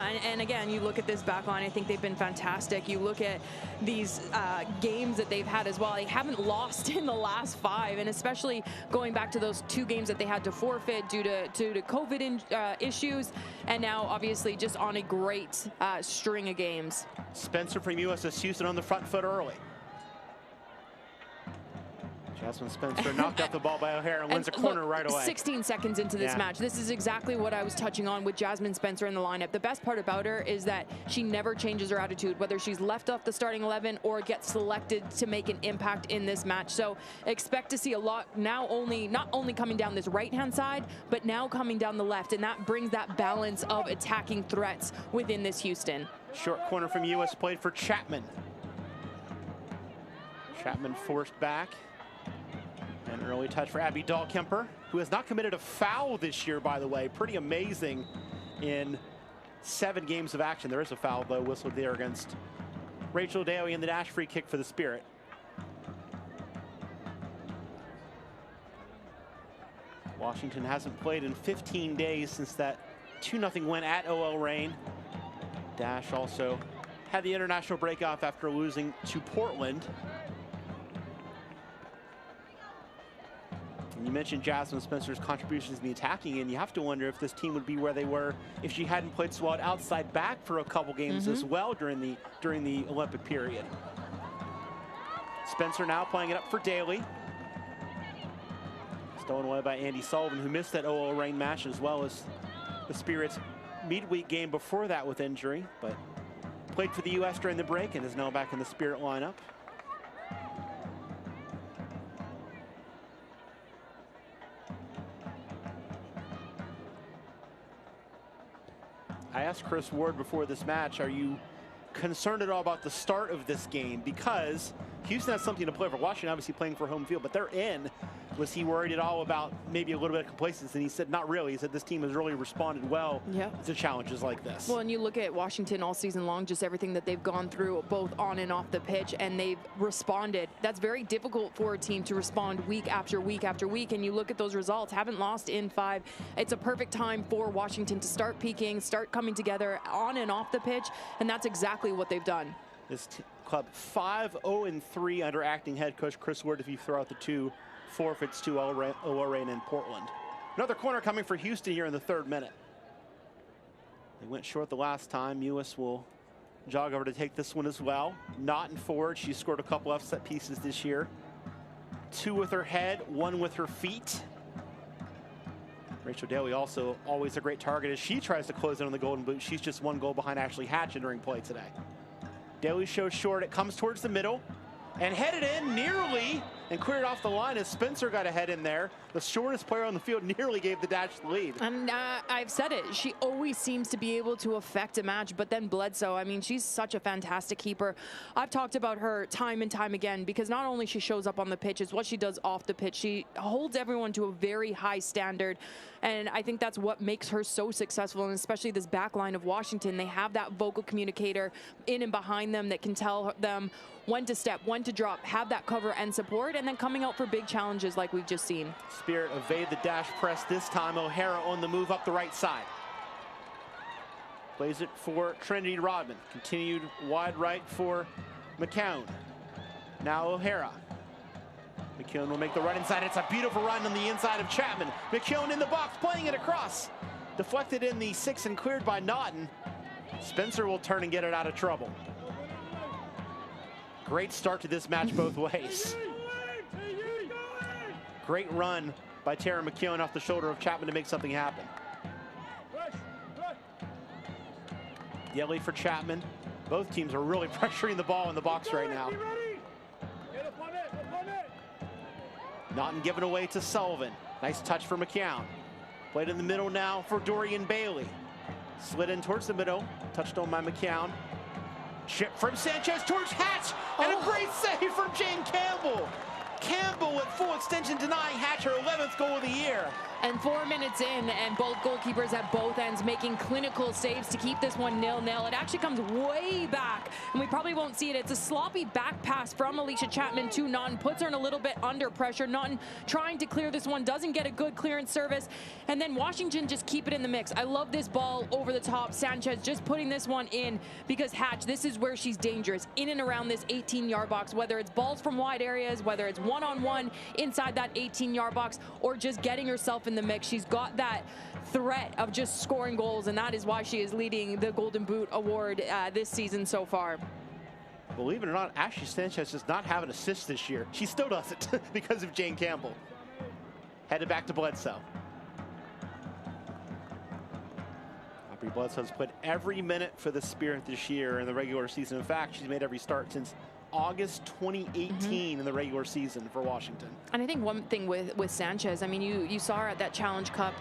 And again, you look at this back line, I think they've been fantastic. You look at these games that they've had as well. They haven't lost in the last 5, and especially going back to those 2 games that they had to forfeit due to COVID issues, and now obviously just on a great string of games. Spencer from USS Houston on the front foot early. Jasmine Spencer knocked out the ball by O'Hara and wins a corner right away. 16 seconds into this match. This is exactly what I was touching on with Jasmine Spencer in the lineup. The best part about her is that she never changes her attitude, whether she's left off the starting 11 or gets selected to make an impact in this match. So expect to see a lot now, not only coming down this right-hand side, but now coming down the left, and that brings that balance of attacking threats within this Houston. Short corner from US played for Chapman. Chapman forced back. An early touch for Abby Dahlkemper, who has not committed a foul this year, by the way. Pretty amazing in 7 games of action. There is a foul, though, whistled there against Rachel Daly in the dash free kick for the Spirit. Washington hasn't played in 15 days since that 2-0 win at OL Reign. Dash also had the international break off after losing to Portland. And you mentioned Jasmine Spencer's contributions in the attacking end. You have to wonder if this team would be where they were if she hadn't played SWAT outside back for a couple games as well during the Olympic period. Spencer now playing it up for Daly. Stolen away by Andy Sullivan, who missed that OL Reign match, as well as the Spirit's midweek game before that with injury, but played for the U.S. during the break and is now back in the Spirit lineup. I asked Chris Ward before this match, are you concerned at all about the start of this game? Because Houston has something to play for. Washington obviously playing for home field, but they're in. Was he worried at all about maybe a little bit of complacency? And he said, not really. He said this team has really responded well to challenges like this. Well, and you look at Washington all season long, just everything that they've gone through, both on and off the pitch, and they've responded. That's very difficult for a team to respond week after week after week. And you look at those results, haven't lost in 5. It's a perfect time for Washington to start peaking, start coming together on and off the pitch, and that's exactly what they've done. This club 5-0-3 under acting head coach Chris Ward, if you throw out the 2 forfeits to OL Reign and Portland. Another corner coming for Houston here in the 3rd minute. They went short the last time. US will jog over to take this one as well. Not in forward. She scored a couple of set pieces this year. 2 with her head, 1 with her feet. Rachel Daly also always a great target as she tries to close in on the golden boot. She's just 1 goal behind Ashley Hatch entering play today. Daly shows short. It comes towards the middle and headed in nearly and cleared off the line as Spencer got a head in there. The shortest player on the field nearly gave the Dash the lead. And I've said it, she always seems to be able to affect a match, but then Bledsoe, I mean, she's such a fantastic keeper. I've talked about her time and time again because not only she shows up on the pitch, it's what she does off the pitch. She holds everyone to a very high standard, and I think that's what makes her so successful, and especially this back line of Washington. They have that vocal communicator in and behind them that can tell them when to step, when to drop, have that cover and support, and then coming out for big challenges like we've just seen. Spirit evade the dash press this time. O'Hara on the move up the right side. Plays it for Trinity Rodman. Continued wide right for McCown. Now O'Hara. McCown will make the run inside. It's a beautiful run on the inside of Chapman. McCown in the box, playing it across. Deflected in the 6 and cleared by Naughton. Spencer will turn and get it out of trouble. Great start to this match both ways. Great run by Tara McKeown off the shoulder of Chapman to make something happen. Yelly for Chapman. Both teams are really pressuring the ball in the box right now. Naughton given away to Sullivan. Nice touch for McCown. Played in the middle now for Dorian Bailey. Slid in towards the middle. Touched on by McCown. Chip from Sanchez towards Hatch. And a great save from Jane Campbell. Campbell with full extension denying Hatch her 11th goal of the year. And 4 minutes in, and both goalkeepers at both ends making clinical saves to keep this one 0-0. It actually comes way back, and we probably won't see it. It's a sloppy back pass from Alicia Chapman to Naughton, puts her in a little bit under pressure. Naughton trying to clear this one, doesn't get a good clearance service, and then Washington just keep it in the mix. I love this ball over the top. Sanchez just putting this one in, because Hatch, this is where she's dangerous, in and around this 18-yard box, whether it's balls from wide areas, whether it's one-on-one inside that 18-yard box, or just getting herself in the mix. She's got that threat of just scoring goals, and that is why she is leading the Golden Boot Award this season so far. Believe it or not, Ashley Sanchez does not have an assist this year. She still doesn't because of Jane Campbell. Headed back to Bledsoe. Aubrey Bledsoe's put every minute for the Spirit this year in the regular season. In fact, she's made every start since August 2018 in the regular season for Washington. And I think one thing with Sanchez, I mean, you saw her at that Challenge Cup.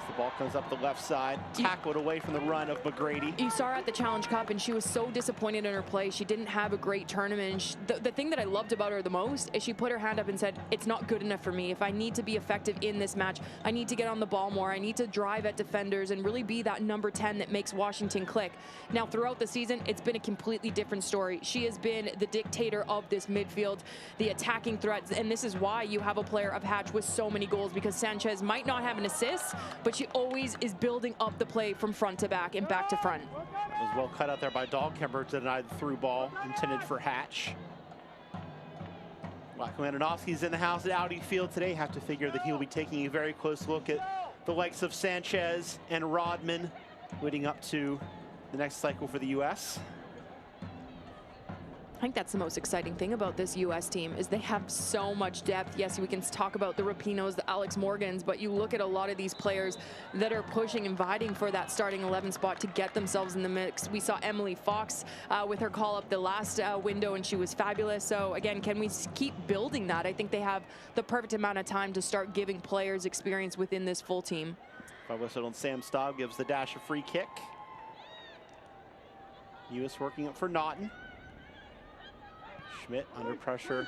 The ball comes up the left side, tackled away from the run of McGrady. You saw her at the Challenge Cup, and she was so disappointed in her play. She didn't have a great tournament. The thing that I loved about her the most is she put her hand up and said, it's not good enough for me. If I need to be effective in this match, I need to get on the ball more. I need to drive at defenders and really be that number 10 that makes Washington click. Now, throughout the season, it's been a completely different story. She has been the dictator of this midfield, the attacking threats, and this is why you have a player of Hatch with so many goals, because Sanchez might not have an assist, but she always is building up the play from front to back and back to front. That was well cut out there by Dahlkemper to deny the through ball intended for Hatch. Wacko Antonovsky's in the house at Audi Field today. Have to figure that he'll be taking a very close look at the likes of Sanchez and Rodman leading up to the next cycle for the U.S. I think that's the most exciting thing about this U.S. team is they have so much depth. Yes, we can talk about the Rapinos, the Alex Morgans, but you look at a lot of these players that are pushing and vying for that starting 11 spot to get themselves in the mix. We saw Emily Fox with her call up the last window, and she was fabulous. So again, can we keep building that? I think they have the perfect amount of time to start giving players experience within this full team. By whistle on Sam Staub gives the Dash a free kick. U.S. working up for Naughton. Schmidt under pressure.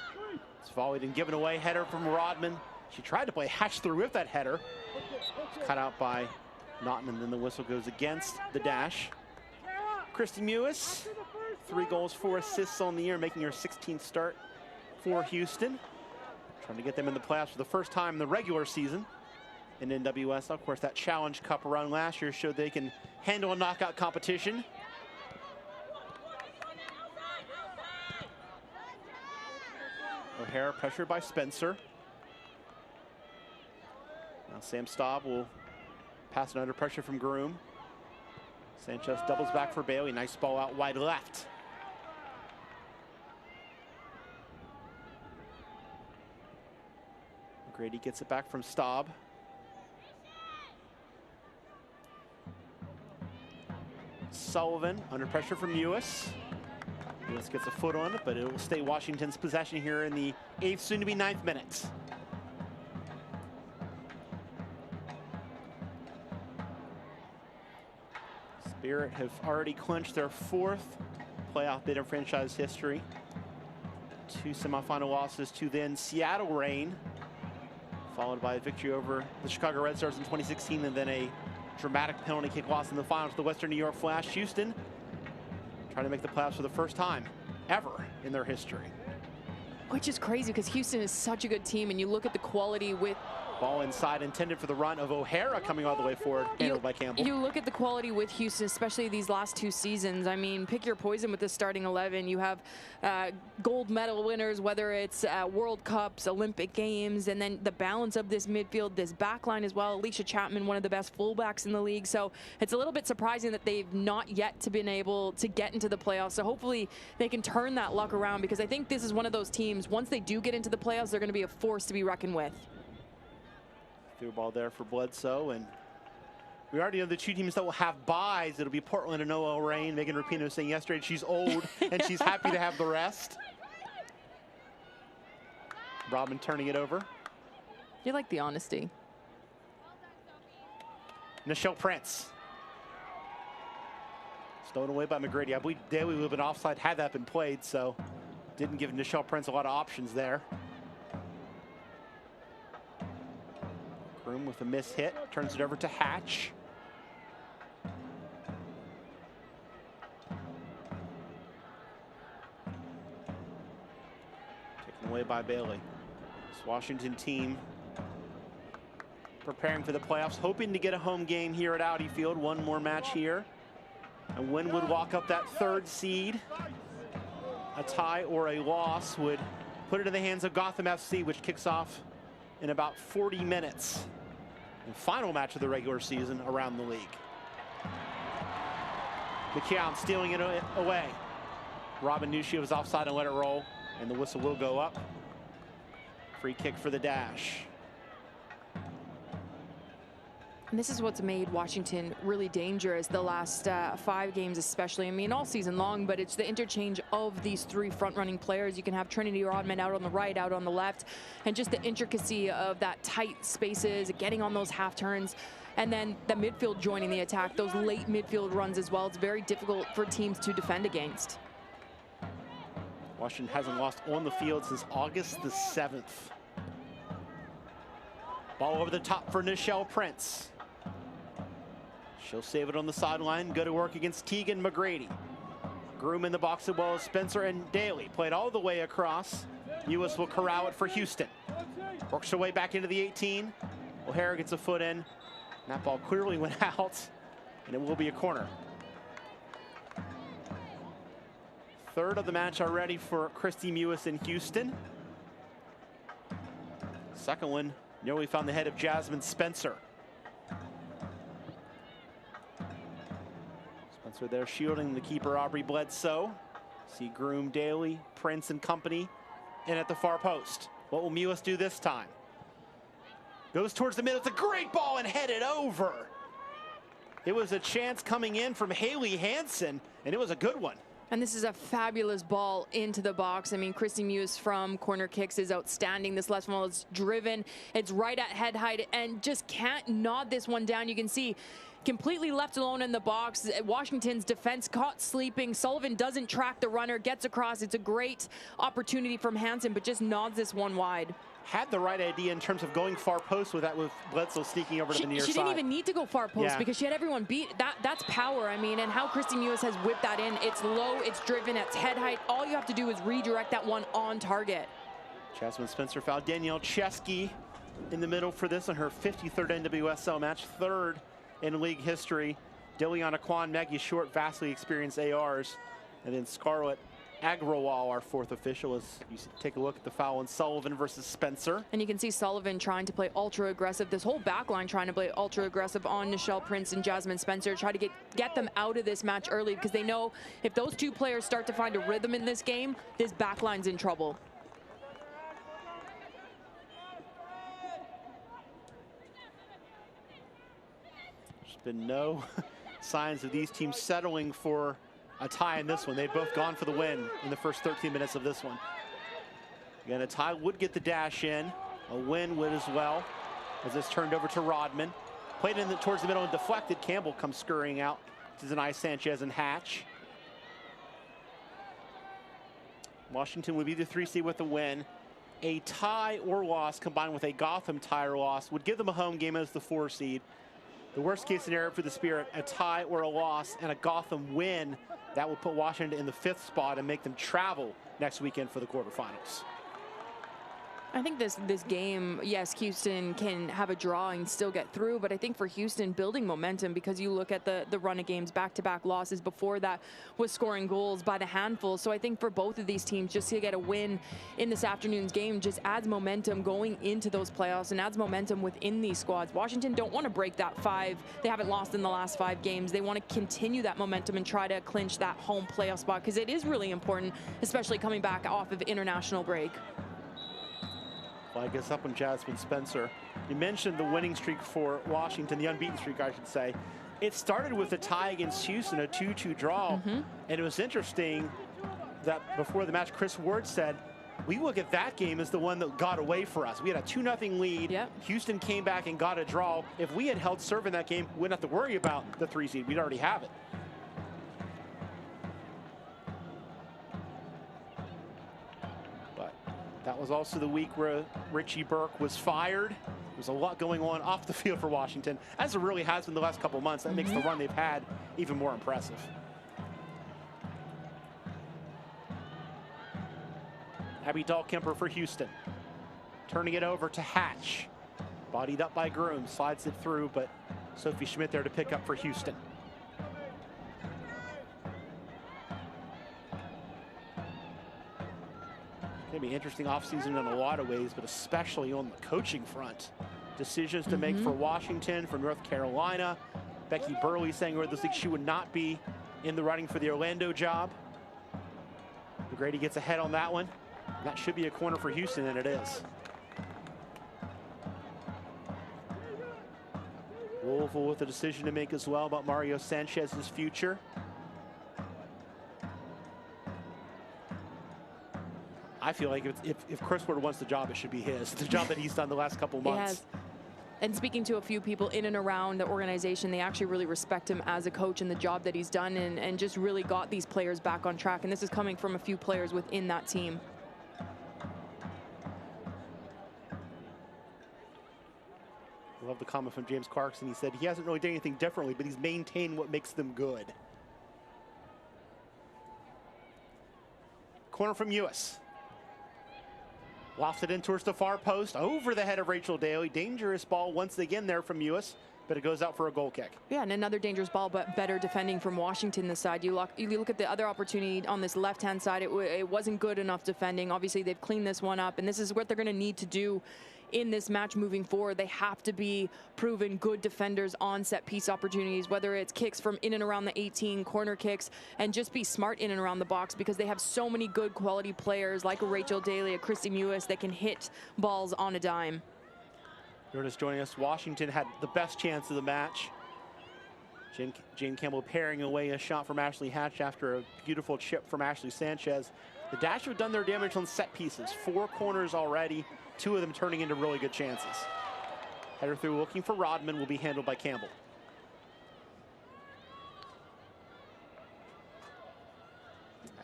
It's volleyed and given away. Header from Rodman. She tried to play Hatch through with that header. It's cut out by Naughton, and then the whistle goes against the Dash. Christy Mewis, 3 goals, 4 assists on the year, making her 16th start for Houston. Trying to get them in the playoffs for the first time in the regular season in NWSL. Of course, that Challenge Cup run last year showed they can handle a knockout competition. O'Hara pressured by Spencer. Now Sam Staub will pass it under pressure from Groom. Sanchez doubles back for Bailey. Nice ball out wide left. McGrady gets it back from Staub. Sullivan under pressure from Mewis. Lewis gets a foot on it, but it will stay Washington's possession here in the 8th, soon to be 9th minute. Spirit have already clinched their 4th playoff bid in franchise history. 2 semifinal losses to then Seattle Reign, followed by a victory over the Chicago Red Stars in 2016, and then a dramatic penalty kick loss in the finals to the Western New York Flash. Houston trying to make the playoffs for the first time ever in their history. Which is crazy because Houston is such a good team, and you look at the quality with... Ball inside intended for the run of O'Hara coming all the way forward, handled by Campbell. You look at the quality with Houston, especially these last 2 seasons. I mean, pick your poison with the starting 11. You have gold medal winners, whether it's World Cups, Olympic Games, and then the balance of this midfield, this back line as well. Alicia Chapman, one of the best fullbacks in the league. So it's a little bit surprising that they've not yet been able to get into the playoffs. So hopefully they can turn that luck around, because I think this is one of those teams, once they do get into the playoffs, they're going to be a force to be reckoned with. Through ball there for Bledsoe, and we already know the 2 teams that will have buys. It'll be Portland and OL Reign. Megan Rapinoe saying yesterday she's old and she's happy to have the rest. Rodman turning it over. You like the honesty. Nichelle Prince. Stolen away by McGrady. I believe Daly would have been offside had that been played, so didn't give Nichelle Prince a lot of options there. Groom with a miss hit, turns it over to Hatch. Taken away by Bailey. This Washington team preparing for the playoffs, hoping to get a home game here at Audi Field. One more match here. And Wynn would walk up that third seed. A tie or a loss would put it in the hands of Gotham FC, which kicks off in about 40 minutes. The final match of the regular season around the league. McCown stealing it away. Robin knew she was offside and let it roll, and the whistle will go up. Free kick for the Dash. And this is what's made Washington really dangerous the last 5 games especially. I mean, all season long, but it's the interchange of these 3 front-running players. You can have Trinity Rodman out on the right, out on the left, and just the intricacy of that tight spaces, getting on those half turns, and then the midfield joining the attack, those late midfield runs as well. It's very difficult for teams to defend against. Washington hasn't lost on the field since August the 7th. Ball over the top for Nichelle Prince. She'll save it on the sideline. Go to work against Tegan McGrady. Groom in the box as well as Spencer and Daly. Played all the way across. US will corral it for Houston. Works her way back into the 18. O'Hara gets a foot in. That ball clearly went out, and it will be a corner. Third of the match already for Christy Mewis in Houston. Second one nearly found the head of Jasmine Spencer. Spencer there shielding the keeper, Aubrey Bledsoe. See Groom, Daly, Prince and company in at the far post. What will Mewis do this time? Goes towards the middle. It's a great ball and headed over. It was a chance coming in from Haley Hansen, and it was a good one. And this is a fabulous ball into the box. I mean, Christy Mewis from corner kicks is outstanding. This last one is driven. It's right at head height and just can't nod this one down. You can see completely left alone in the box. Washington's defense caught sleeping. Sullivan doesn't track the runner, gets across. It's a great opportunity from Hansen, but just nods this one wide. Had the right idea in terms of going far post with that, with Bledsoe sneaking over to the near side. She didn't even need to go far post because she had everyone beat. That's power. I mean, and how Christy Mewis has whipped that in. It's low, it's driven, it's head height. All you have to do is redirect that one on target. Jasmine Spencer fouled Danielle Chesky in the middle for this on her 53rd NWSL match, 3rd in league history. Diliana Kwan, Maggie Short, vastly experienced ARs, and then Scarlett Agrawal, our 4th official, as you take a look at the foul on Sullivan versus Spencer. And you can see Sullivan trying to play ultra aggressive. This whole back line trying to play ultra aggressive on Nichelle Prince and Jasmine Spencer. Try to get them out of this match early because they know if those 2 players start to find a rhythm in this game, this back line's in trouble. There's been no signs of these teams settling for a tie in this one. They've both gone for the win in the first 13 minutes of this one. Again, a tie would get the Dash in. A win would as well, as this turned over to Rodman. Played in towards the middle and deflected. Campbell comes scurrying out to deny Sanchez and Hatch. Washington would be the 3 seed with a win. A tie or loss combined with a Gotham tie or loss would give them a home game as the 4 seed. The worst case scenario for the Spirit, a tie or a loss and a Gotham win. That will put Washington in the 5th spot and make them travel next weekend for the quarterfinals. I think this game, yes, Houston can have a draw and still get through, but I think for Houston, building momentum, because you look at the run of games, back-to-back losses before that was scoring goals by the handful. So I think for both of these teams, just to get a win in this afternoon's game just adds momentum going into those playoffs and adds momentum within these squads. Washington don't want to break that 5. They haven't lost in the last 5 games. They want to continue that momentum and try to clinch that home playoff spot because it is really important, especially coming back off of international break. Flag is up on Jasmine Spencer. You mentioned the winning streak for Washington, the unbeaten streak, I should say. It started with a tie against Houston, a 2-2 draw. And it was interesting that before the match, Chris Ward said, we look at that game as the one that got away for us. We had a 2-0 lead. Yep. Houston came back and got a draw. If we had held serve in that game, we wouldn't have to worry about the 3 seed. We'd already have it. That was also the week where Richie Burke was fired. It There's a lot going on off the field for Washington, as there really has been the last couple months. That makes the run they've had even more impressive. Abby Dahlkemper for Houston. Turning it over to Hatch. Bodied up by Groom, slides it through, but Sophie Schmidt there to pick up for Houston. It's going to be an interesting offseason in a lot of ways, but especially on the coaching front. Decisions to make for Washington, for North Carolina. Becky Burley saying earlier this week she would not be in the running for the Orlando job. McGrady gets ahead on that one. That should be a corner for Houston, and it is. Louisville with a decision to make as well about Mario Sanchez's future. I feel like if Chris Ward wants the job, it should be his. The job that he's done the last couple months. He has. And speaking to a few people in and around the organization, they actually really respect him as a coach and the job that he's done, and just really got these players back on track. And this is coming from a few players within that team. I love the comment from James Clarkson. He said he hasn't really done anything differently, but he's maintained what makes them good. Corner from Ewis. Lofted in towards the far post, over the head of Rachel Daly. Dangerous ball once again there from Ewis, but it goes out for a goal kick. Yeah, and another dangerous ball, but better defending from Washington this side. You look at the other opportunity on this left-hand side, it wasn't good enough defending. Obviously, they've cleaned this one up, and this is what they're going to need to do in this match moving forward. They have to be proven good defenders on set piece opportunities, whether it's kicks from in and around the 18, corner kicks, and just be smart in and around the box, because they have so many good quality players like a Rachel Daly, a Christy Mewis that can hit balls on a dime. You're just joining us. Washington had the best chance of the match. Jane Campbell parrying away a shot from Ashley Hatch after a beautiful chip from Ashley Sanchez. The Dash have done their damage on set pieces. 4 corners already, 2 of them turning into really good chances. Header through looking for Rodman, will be handled by Campbell.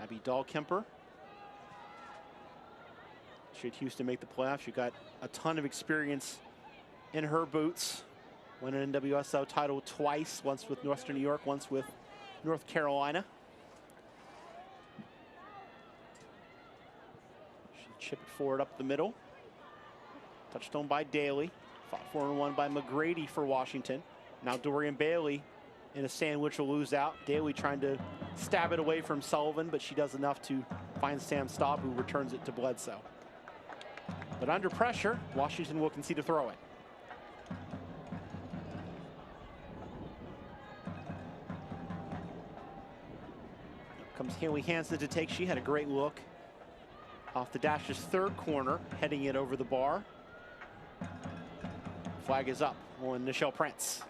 Abby Dahlkemper. Should Houston make the playoffs? She got a ton of experience in her boots. Won an NWSL title twice, once with Western New York, once with North Carolina. She chipped it forward up the middle. Touched on by Daly. Fought 4-1 by McGrady for Washington. Now Dorian Bailey in a sandwich will lose out. Daly trying to stab it away from Sullivan, but she does enough to find Sam Staub, who returns it to Bledsoe. But under pressure, Washington will concede a throw-in. Comes Haley Hansen to take. She had a great look off the Dash's 3rd corner, heading it over the bar. Flag is up on Nichelle Prince.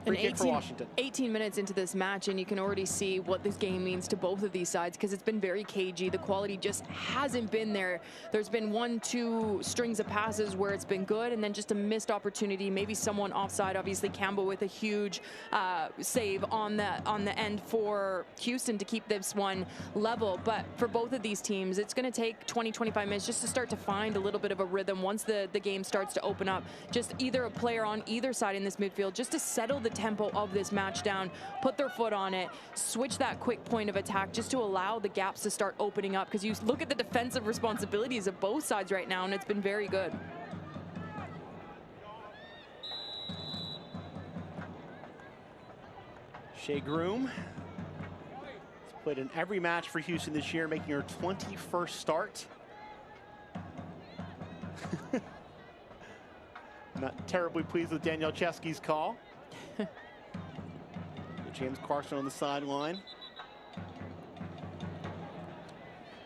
Free kick for Washington. 18 minutes into this match, and you can already see what this game means to both of these sides, because it's been very cagey. The quality just hasn't been there. There's been 1-2 strings of passes where it's been good, and then just a missed opportunity, maybe someone offside. Obviously Campbell with a huge save on the end for Houston to keep this one level. But for both of these teams, it's going to take 20-25 minutes just to start to find a little bit of a rhythm once the game starts to open up. Just either a player on either side in this midfield just to settle the tempo of this match down, put their foot on it, switch that quick point of attack just to allow the gaps to start opening up, because you look at the defensive responsibilities of both sides right now, and it's been very good. Shea Groom has played in every match for Houston this year, making her 21st start. Not terribly pleased with Danielle Chesky's call. James Clarkson on the sideline,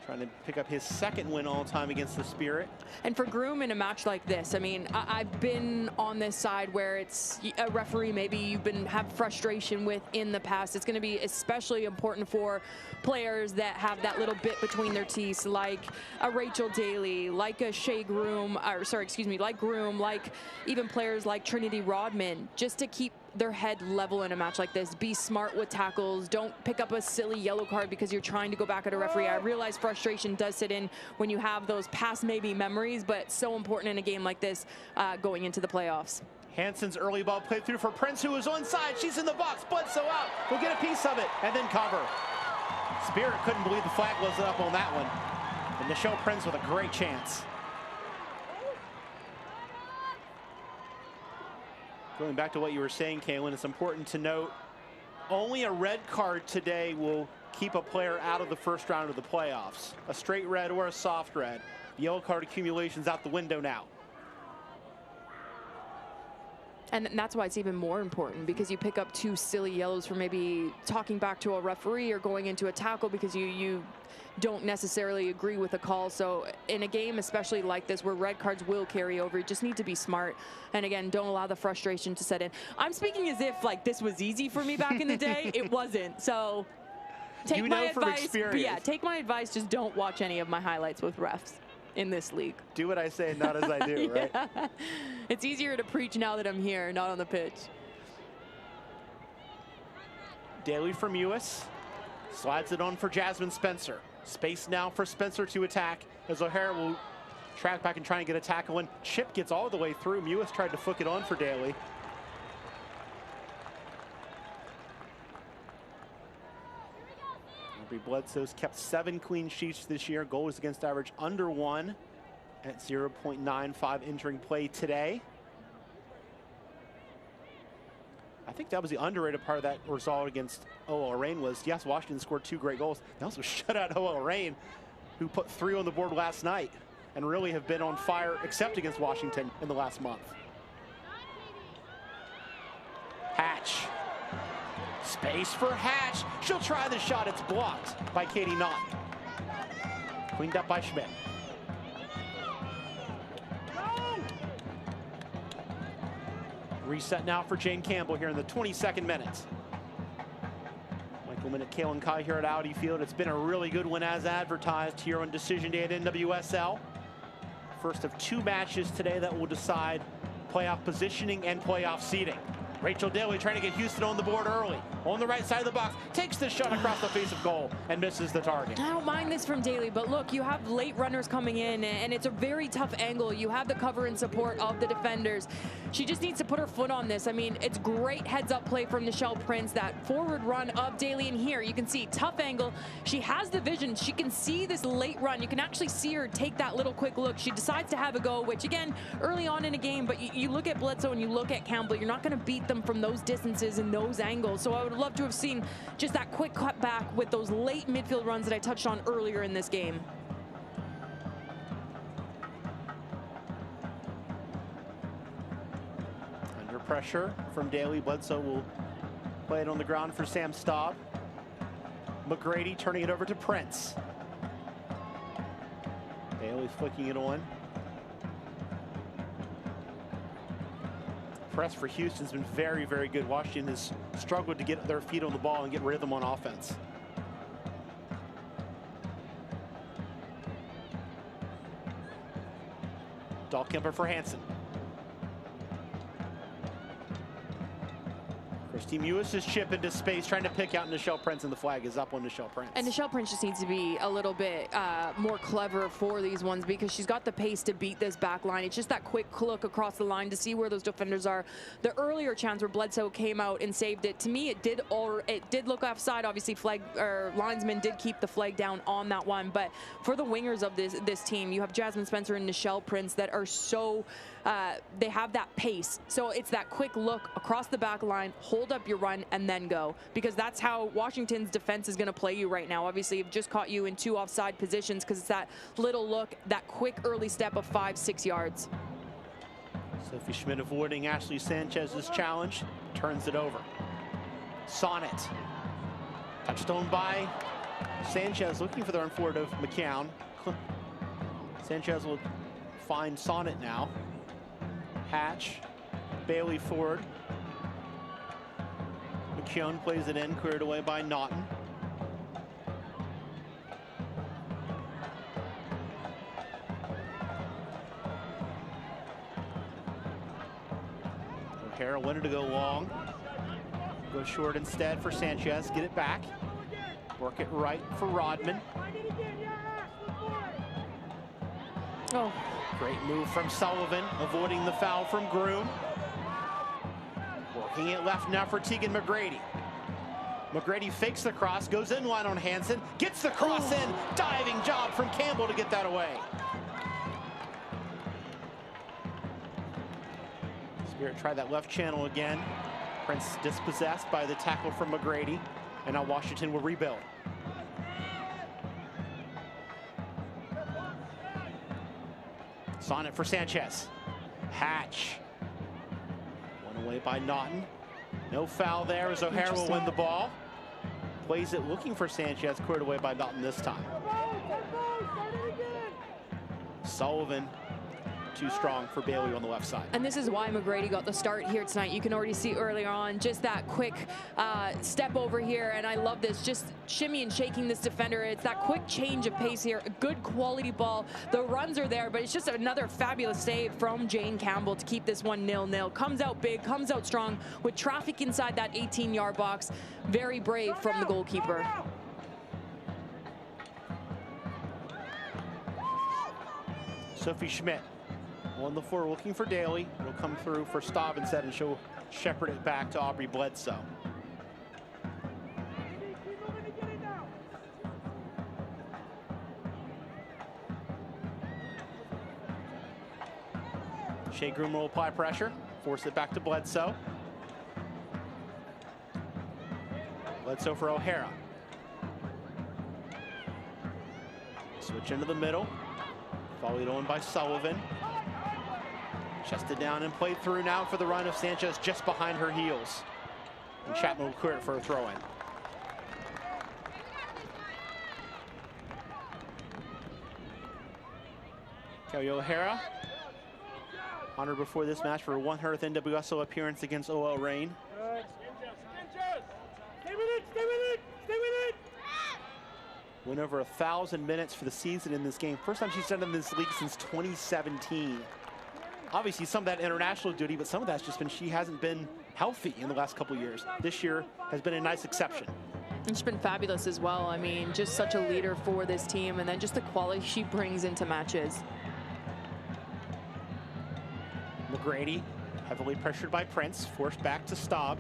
trying to pick up his 2nd win all time against the Spirit. And for Groom in a match like this, I mean, I've been on this side where it's a referee maybe you've have frustration with in the past. It's going to be especially important for players that have that little bit between their teeth, like a Rachel Daly, like a Shea Groom, like Groom, like even players like Trinity Rodman, just to keep their head level in a match like this. Be smart with tackles. Don't pick up a silly yellow card because you're trying to go back at a referee. I realize frustration does sit in when you have those past maybe memories, but so important in a game like this going into the playoffs. Hansen's early ball played through for Prince, who was onside. She's in the box. Bledsoe out. We'll get a piece of it and then cover. Spirit couldn't believe the flag was up on that one. And Nichelle Prince with a great chance. Going back to what you were saying, Kaylin, it's important to note only a red card today will keep a player out of the first round of the playoffs. A straight red or a soft red. The yellow card accumulation's out the window now. And that's why it's even more important, because you pick up 2 silly yellows for maybe talking back to a referee or going into a tackle because you don't necessarily agree with a call. So in a game especially like this where red cards will carry over, you just need to be smart. And again, don't allow the frustration to set in. I'm speaking as if like this was easy for me back in the day. It wasn't. So take my advice. Yeah, take my advice. Just don't watch any of my highlights with refs in this league. Do what I say, not as I do, right? Yeah. It's easier to preach now that I'm here, not on the pitch. Daly from US slides it on for Jasmine Spencer. Space now for Spencer to attack as O'Hara will track back and try and get a tackle in. Chip gets all the way through. Mewis tried to flick it on for Daly. Bledsoe's kept 7 clean sheets this year. Goals against average under 1 at 0.95 entering play today. I think that was the underrated part of that result against OL Reign was, yes, Washington scored 2 great goals. They also shut out OL Reign, who put 3 on the board last night and really have been on fire, except against Washington in the last month. Hatch. Space for Hatch. She'll try the shot. It's blocked by Katie Knott. Cleaned up by Schmidt. Reset now for Jane Campbell here in the 22nd minute. Michael Minute, Kaylin Kai here at Audi Field. It's been a really good one as advertised here on Decision Day at NWSL. First of 2 matches today that will decide playoff positioning and playoff seeding. Rachel Daly trying to get Houston on the board early. On the right side of the box, takes the shot across the face of goal and misses the target. I don't mind this from Daly, but look, you have late runners coming in, and it's a very tough angle. You have the cover and support of the defenders. She just needs to put her foot on this. I mean, it's great heads-up play from Nichelle Prince. That forward run of Daly, and here you can see tough angle. She has the vision. She can see this late run. You can actually see her take that little quick look. She decides to have a go, which again, early on in a game, but you look at Bledsoe and you look at Campbell, you're not going to beat them from those distances and those angles. So I would love to have seen just that quick cut back with those late midfield runs that I touched on earlier in this game. Under pressure from Daly, Bledsoe will play it on the ground for Sam Staub. McGrady turning it over to Prince. Daly flicking it on. Press for Houston's been very, very good. Washington has struggled to get their feet on the ball and get rhythm on offense. Dahlkemper for Hansen. Christine Mewis's chip into space, trying to pick out Nichelle Prince, and the flag is up on Nichelle Prince. And Nichelle Prince just needs to be a little bit more clever for these ones, because she's got the pace to beat this back line. It's just that quick look across the line to see where those defenders are. The earlier chance where Bledsoe came out and saved it, to me, it did look offside. Obviously, linesman did keep the flag down on that one. But for the wingers of this team, you have Jasmine Spencer and Nichelle Prince that are so they have that pace. So it's that quick look across the back line, hold up your run, and then go. Because that's how Washington's defense is going to play you right now. Obviously, you've just caught you in 2 offside positions because it's that little look, that quick early step of 5-6 yards. Sophie Schmidt avoiding Ashley Sanchez's challenge, turns it over. Sonnet. Touched on by Sanchez, looking for the run forward of McCown. Sanchez will find Sonnet now. Hatch, Bailey forward. McKeown plays it in, cleared away by Naughton. O'Hara wanted to go long. Go short instead for Sanchez. Get it back. Work it right for Rodman. Oh. Great move from Sullivan, avoiding the foul from Groom. Working it left now for Tegan McGrady. McGrady fakes the cross, goes in line on Hansen, gets the cross in. Diving job from Campbell to get that away. Spirit tried that left channel again. Prince dispossessed by the tackle from McGrady. And now Washington will rebuild. Sonnet for Sanchez. Hatch. One away by Naughton. No foul there as O'Hara will win the ball. Plays it looking for Sanchez, cleared away by Naughton this time. Sullivan too strong for Bailey on the left side. And this is why McGrady got the start here tonight. You can already see earlier on just that quick step over here, and I love this, just shimmy and shaking this defender. It's that quick change of pace here, a good quality ball. The runs are there, but it's just another fabulous save from Jane Campbell to keep this one 0-0. Comes out big, comes out strong with traffic inside that 18-yard box. Very brave from the goalkeeper. Sophie Schmidt on the floor looking for Daly. It'll come through for Staub instead, and she'll shepherd it back to Aubrey Bledsoe. Shea Groom will apply pressure, force it back to Bledsoe. Bledsoe for O'Hara. Switch into the middle. Volleyed on by Sullivan. Chested down and played through now for the run of Sanchez just behind her heels. And Chapman will clear it for a throw-in. Kelly O'Hara, honored before this match for her 100th NWSL appearance against OL Reign. Stay with it, stay with it, stay with it! Went over 1,000 minutes for the season in this game. First time she's done in this league since 2017. Obviously some of that international duty, but some of that's just been she hasn't been healthy in the last couple years. This year has been a nice exception. And she's been fabulous as well. I mean, just such a leader for this team, and then just the quality she brings into matches. McGrady, heavily pressured by Prince, forced back to Staub.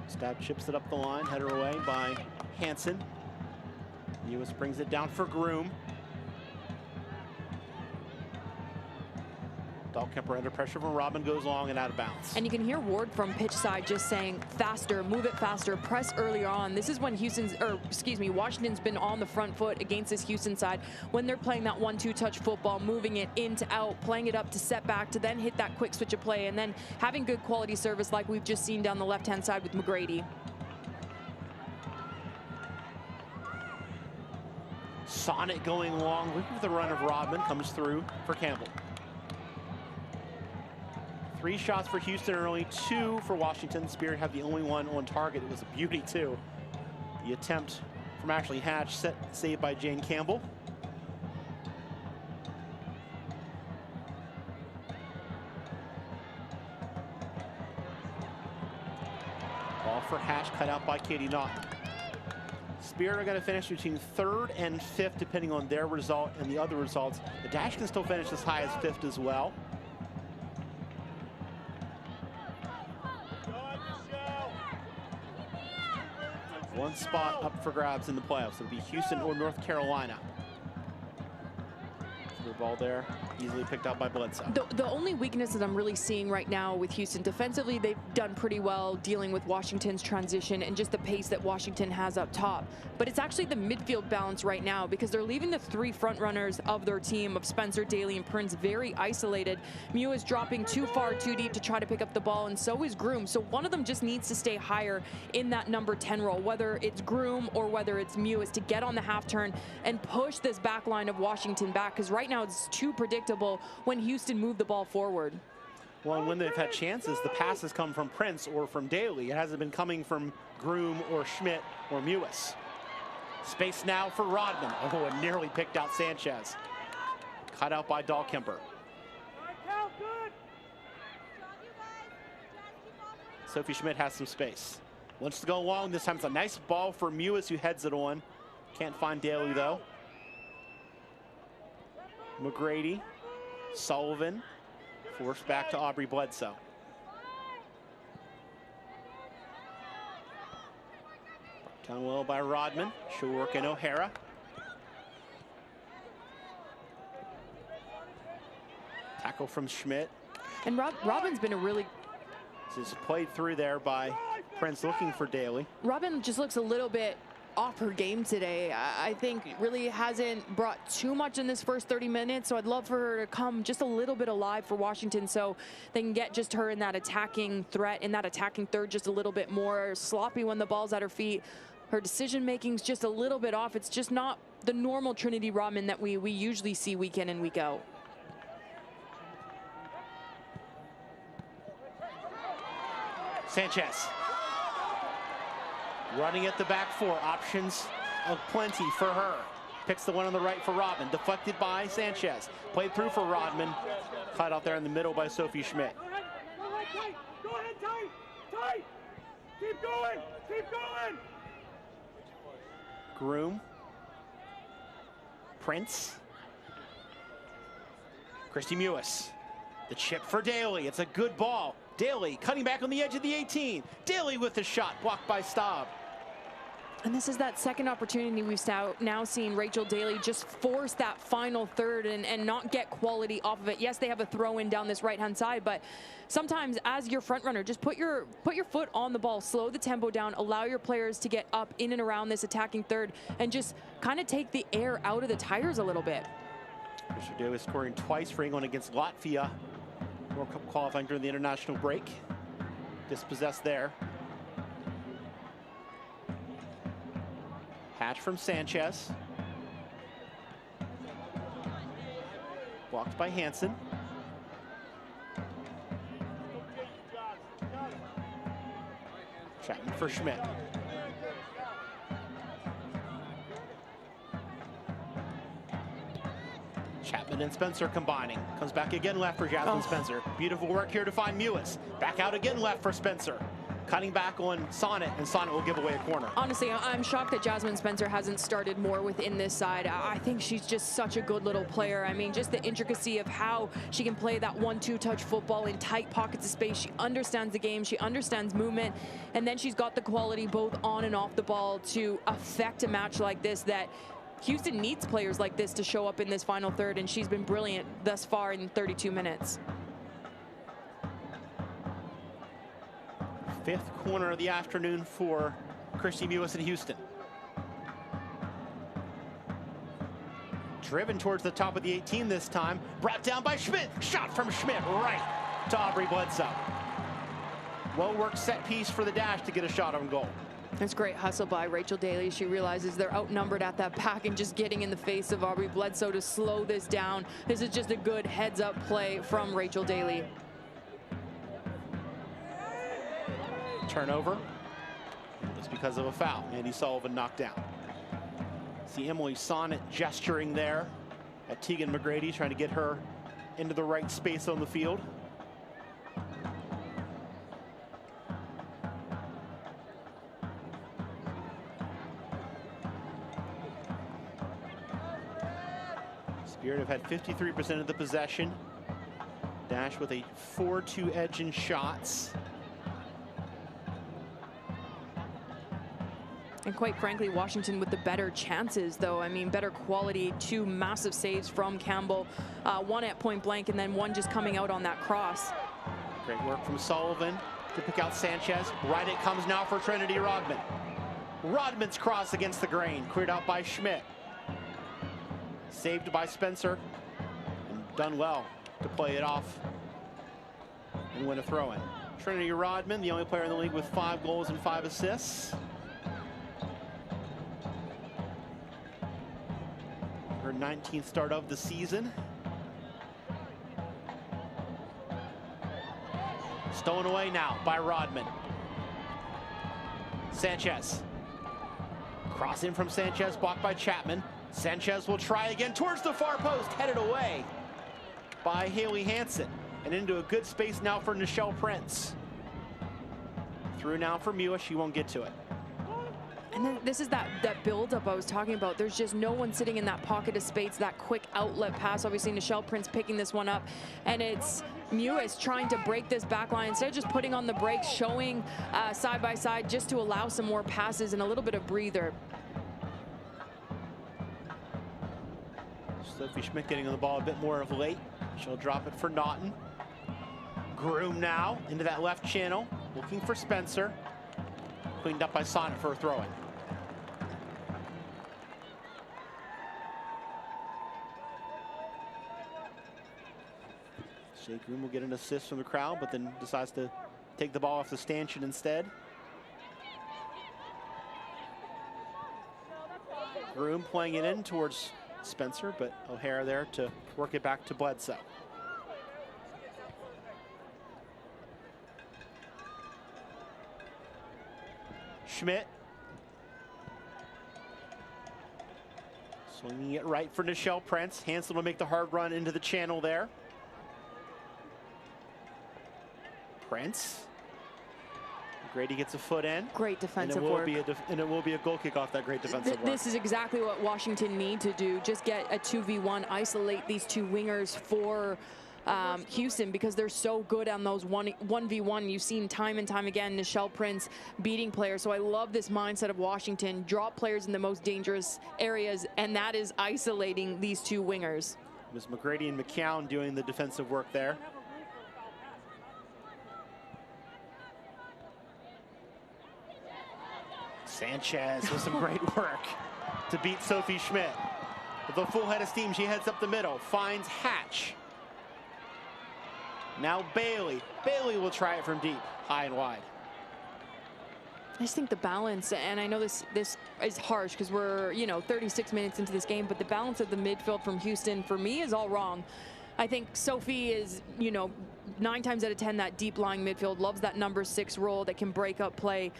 Staub chips it up the line, header away by Hansen. Lewis brings it down for Groom. Dahlkemper under pressure from Robin, goes long and out of bounds. And you can hear Ward from pitch side just saying faster, move it faster, press earlier on. This is when Washington's been on the front foot against this Houston side when they're playing that 1-2 touch football, moving it in to out, playing it up to set back to then hit that quick switch of play, and then having good quality service like we've just seen down the left-hand side with McGrady. Sonnet going long, looking for the run of Rodman, comes through for Campbell. 3 shots for Houston and only 2 for Washington. Spirit had the only one on target. It was a beauty too. The attempt from Ashley Hatch, saved by Jane Campbell. Ball for Hatch, cut out by Katie Naughton. Spirit are going to finish between 3rd and 5th, depending on their result and the other results. The Dash can still finish as high as 5th as well. One spot up for grabs in the playoffs. It'll be Houston or North Carolina. The ball there, easily picked out by Bledsoe. The only weakness that I'm really seeing right now with Houston, defensively, they've done pretty well dealing with Washington's transition and just the pace that Washington has up top. But it's actually the midfield balance right now because they're leaving the 3 front runners of their team of Spencer, Daly, and Prince very isolated. Mew is dropping too far, too deep to try to pick up the ball, and so is Groom. So one of them just needs to stay higher in that number 10 role, whether it's Groom or whether it's Mew, is to get on the half turn and push this back line of Washington back, because right now it's too predictable when Houston moved the ball forward. Well, and when they've had chances, the passes come from Prince or from Daly. It hasn't been coming from Groom or Schmidt or Mewis. Space now for Rodman. Oh, and nearly picked out Sanchez. Cut out by Dahlkemper. Count good. Sophie Schmidt has some space. Wants to go long. This time it's a nice ball for Mewis, who heads it on. Can't find Daly, though. McGrady, Sullivan, forced back to Aubrey Bledsoe. Down low by Rodman. She'll work in O'Hara. Tackle from Schmidt. And Robin's been a really... This is played through there by Prince, looking for Daly. Robin just looks a little bit off her game today. I think really hasn't brought too much in this first 30 minutes, so I'd love for her to come just a little bit alive for Washington so they can get just her in that attacking threat, in that attacking third just a little bit more. Sloppy when the ball's at her feet. Her decision making's just a little bit off. It's just not the normal Trinity Rodman that we usually see week in and week out. Sanchez. Running at the back four. Options of plenty for her. Picks the one on the right for Rodman. Deflected by Sanchez. Played through for Rodman. Cut out there in the middle by Sophie Schmidt. Go ahead, tight. Go ahead, tight. Tight. Keep going. Keep going. Groom. Prince. Christy Mewis. The chip for Daly. It's a good ball. Daly cutting back on the edge of the 18. Daly with the shot, blocked by Staub. And this is that second opportunity we've now seen Rachel Daly just force that final third and not get quality off of it. Yes, they have a throw in down this right-hand side, but sometimes as your front runner, just put your foot on the ball, slow the tempo down, allow your players to get up in and around this attacking third, and just kind of take the air out of the tires a little bit. Mr. Daly scoring twice for England against Latvia. World Cup qualifying during the international break. Dispossessed there. Hatch from Sanchez. Blocked by Hansen. Chapman for Schmidt. Chapman and Spencer combining. Comes back again left for Jasmine Spencer. Beautiful work here to find Mewis. Back out again left for Spencer. Cutting back on Sonnet, and Sonnet will give away a corner. Honestly, I'm shocked that Jasmine Spencer hasn't started more within this side. I think she's just such a good little player. I mean, just the intricacy of how she can play that 1-2 touch football in tight pockets of space. She understands the game, she understands movement, and then she's got the quality both on and off the ball to affect a match like this that Houston needs players like this to show up in this final third, and she's been brilliant thus far in 32 minutes. Fifth corner of the afternoon for Christy Mewis in Houston. Driven towards the top of the 18 this time. Brought down by Schmidt. Shot from Schmidt right to Aubrey Bledsoe. Well-worked set piece for the Dash to get a shot on goal. That's great hustle by Rachel Daly. She realizes they're outnumbered at that back and just getting in the face of Aubrey Bledsoe to slow this down. This is just a good heads-up play from Rachel Daly. Turnover. It's because of a foul. Andy Sullivan knocked down. See Emily Sonnet gesturing there at Tegan McGrady, trying to get her into the right space on the field. Spirit have had 53% of the possession. Dash with a 4-2 edge in shots. And quite frankly, Washington with the better chances, though. I mean, better quality. 2 massive saves from Campbell. One at point blank, and then one just coming out on that cross. Great work from Sullivan to pick out Sanchez. Right it comes now for Trinity Rodman. Rodman's cross against the grain. Cleared out by Schmidt. Saved by Spencer. And done well to play it off and win a throw-in. Trinity Rodman, the only player in the league with 5 goals and 5 assists. Her 19th start of the season. Stolen away now by Rodman. Sanchez. Cross in from Sanchez, blocked by Chapman. Sanchez will try again towards the far post, headed away by Haley Hansen. And into a good space now for Nichelle Prince. Through now for Mua, she won't get to it. And then this is that build-up I was talking about. There's just no one sitting in that pocket of space, that quick outlet pass. Obviously, Nichelle Prince picking this one up. And it's Mewis trying to break this back line. Instead of just putting on the brakes, showing side by side just to allow some more passes and a little bit of breather. Sophie Schmidt getting on the ball a bit more of late. She'll drop it for Naughton. Groom now into that left channel, looking for Spencer. Cleaned up by Sonnet for a throw-in. Shea Groom will get an assist from the crowd, but then decides to take the ball off the stanchion instead. Groom playing it in towards Spencer, but O'Hara there to work it back to Bledsoe. Schmidt. Swinging it right for Nichelle Prince. Hansen will make the hard run into the channel there. Prince. Grady gets a foot in. Great defensive work. And it will be a goal kick off that great defensive work. This is exactly what Washington need to do. Just get a 2v1, isolate these two wingers for Houston, because they're so good on those 1v1. You've seen time and time again Nichelle Prince beating players. So I love this mindset of Washington. Drop players in the most dangerous areas, and that is isolating these two wingers. It was McGrady and McCown doing the defensive work there. Sanchez with some great work to beat Sophie Schmidt. With a full head of steam, she heads up the middle, finds Hatch. Now Bailey. Bailey will try it from deep, high and wide. I just think the balance, and I know this is harsh because we're, 36 minutes into this game, but the balance of the midfield from Houston, for me, is all wrong. I think Sophie is, 9 times out of 10 that deep lying midfield, loves that number 6 role that can break up play.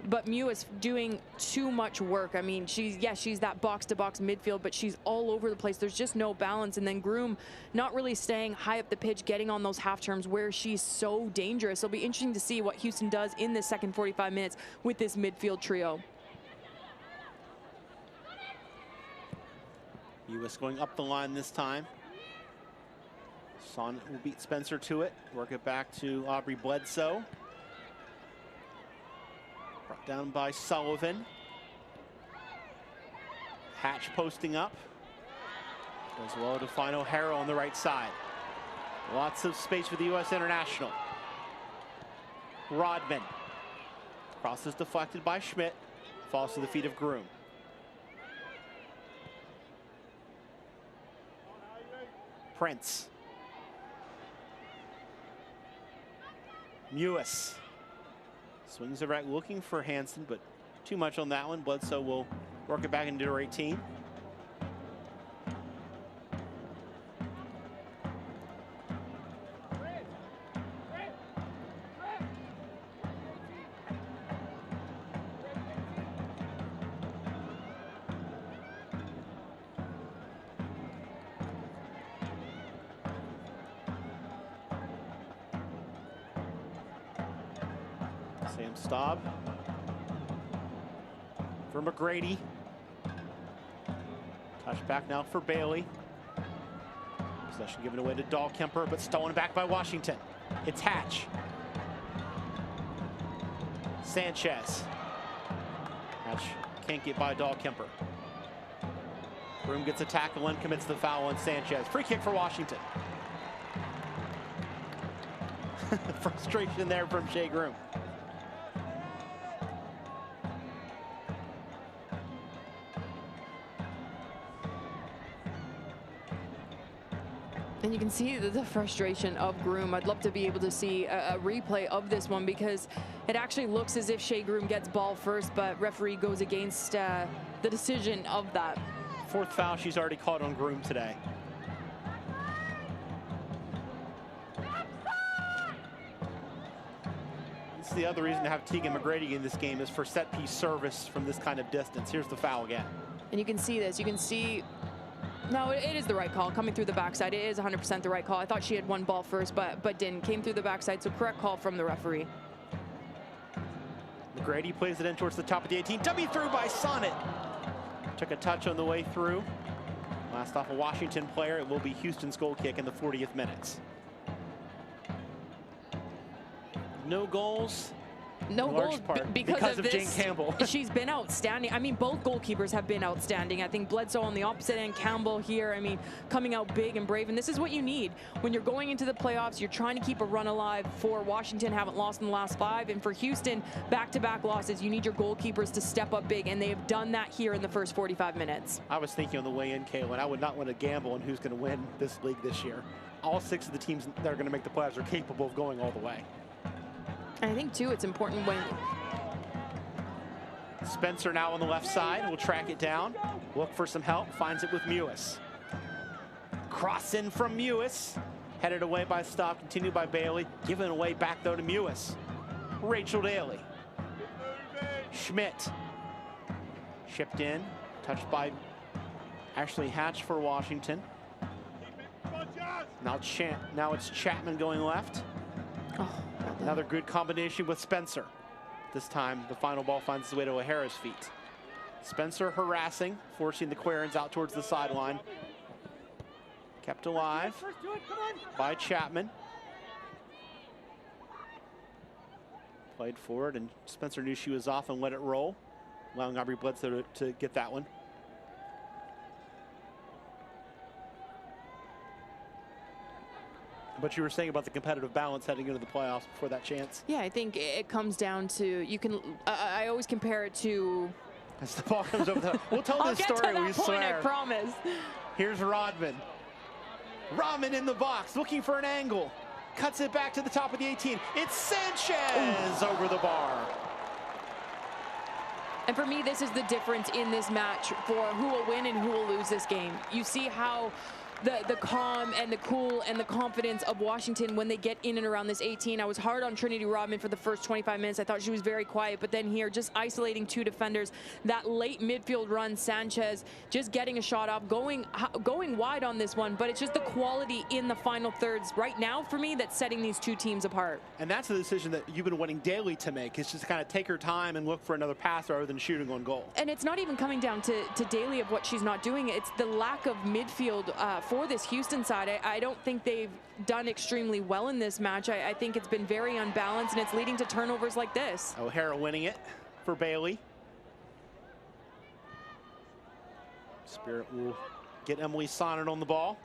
But Mew is doing too much work. I mean, she's that box-to-box midfield, but she's all over the place. There's just no balance. And then Groom not really staying high up the pitch, getting on those half turns where she's so dangerous. It'll be interesting to see what Houston does in the second 45 minutes with this midfield trio. Mewis going up the line this time. Sonnet will beat Spencer to it. Work it back to Aubrey Bledsoe. Brought down by Sullivan. Hatch posting up. Does well to find O'Hara on the right side. Lots of space for the U.S. international. Rodman. Cross is deflected by Schmidt. Falls to the feet of Groom. Prince. Mewis. Swings it right, looking for Hansen, but too much on that one. Bledsoe will work it back into her 18. Sam Staub for McGrady. Touch back now for Bailey. Possession given away to Dahlkemper, but stolen back by Washington. It's Hatch. Sanchez. Hatch can't get by Dahlkemper. Groom gets a tackle and commits the foul on Sanchez. Free kick for Washington. Frustration there from Shea Groom. And you can see the frustration of Groom. I'd love to be able to see a replay of this one, because it actually looks as if Shea Groom gets ball first, but referee goes against the decision of that. 4th foul she's already caught on Groom today. This is the other reason to have Tegan McGrady in this game, is for set piece service from this kind of distance. Here's the foul again. And you can see this. You can see, no, it is the right call. Coming through the backside, it is 100% the right call. I thought she had one ball first, but didn't. Came through the backside, so correct call from the referee. McGrady plays it in towards the top of the 18. W through by Sonnet. Took a touch on the way through. Last off a Washington player. It will be Houston's goal kick in the 40th minute. No goals. No goals because of Jane this. Campbell. She's been outstanding. I mean, both goalkeepers have been outstanding. I think Bledsoe on the opposite end, Campbell here. I mean, coming out big and brave. And this is what you need when you're going into the playoffs. You're trying to keep a run alive. For Washington, haven't lost in the last 5. And for Houston, back-to-back losses. You need your goalkeepers to step up big. And they have done that here in the first 45 minutes. I was thinking on the way in, Kaylin, I would not want to gamble on who's going to win this league this year. All 6 of the teams that are going to make the playoffs are capable of going all the way. And I think, too, it's important when... Spencer now on the left side. Will track it down. Look for some help. Finds it with Mewis. Cross in from Mewis. Headed away by Staub. Continued by Bailey. Given away back, though, to Mewis. Rachel Daly. Schmidt. Shipped in. Touched by Ashley Hatch for Washington. Now it's Chapman going left. Oh, another good combination with Spencer. This time, the final ball finds its way to O'Hara's feet. Spencer harassing, forcing the Quarrens out towards the sideline. Kept alive by Chapman. Played forward, and Spencer knew she was off and let it roll, allowing Aubrey Bledsoe to get that one. But you were saying about the competitive balance heading into the playoffs before that chance. Yeah, I think it comes down to, you can, I always compare it to... As the ball comes over the... We'll tell this story, I'll get to that point, I promise. Here's Rodman. Rodman in the box, looking for an angle. Cuts it back to the top of the 18. It's Sanchez over the bar. And for me, this is the difference in this match for who will win and who will lose this game. You see how the calm and the cool and the confidence of Washington when they get in and around this 18. I was hard on Trinity Rodman for the first 25 minutes. I thought she was very quiet, but then here, just isolating 2 defenders. That late midfield run, Sanchez just getting a shot off, going wide on this one, but it's just the quality in the final thirds right now for me that's setting these 2 teams apart. And that's the decision that you've been wanting Daly to make, is just kind of take her time and look for another pass rather than shooting on goal. And it's not even coming down to Daly of what she's not doing. It's the lack of midfield for this Houston side. I don't think they've done extremely well in this match. I think it's been very unbalanced, and it's leading to turnovers like this. O'Hara winning it for Bailey. Spirit will get Emily Sonnet on the ball.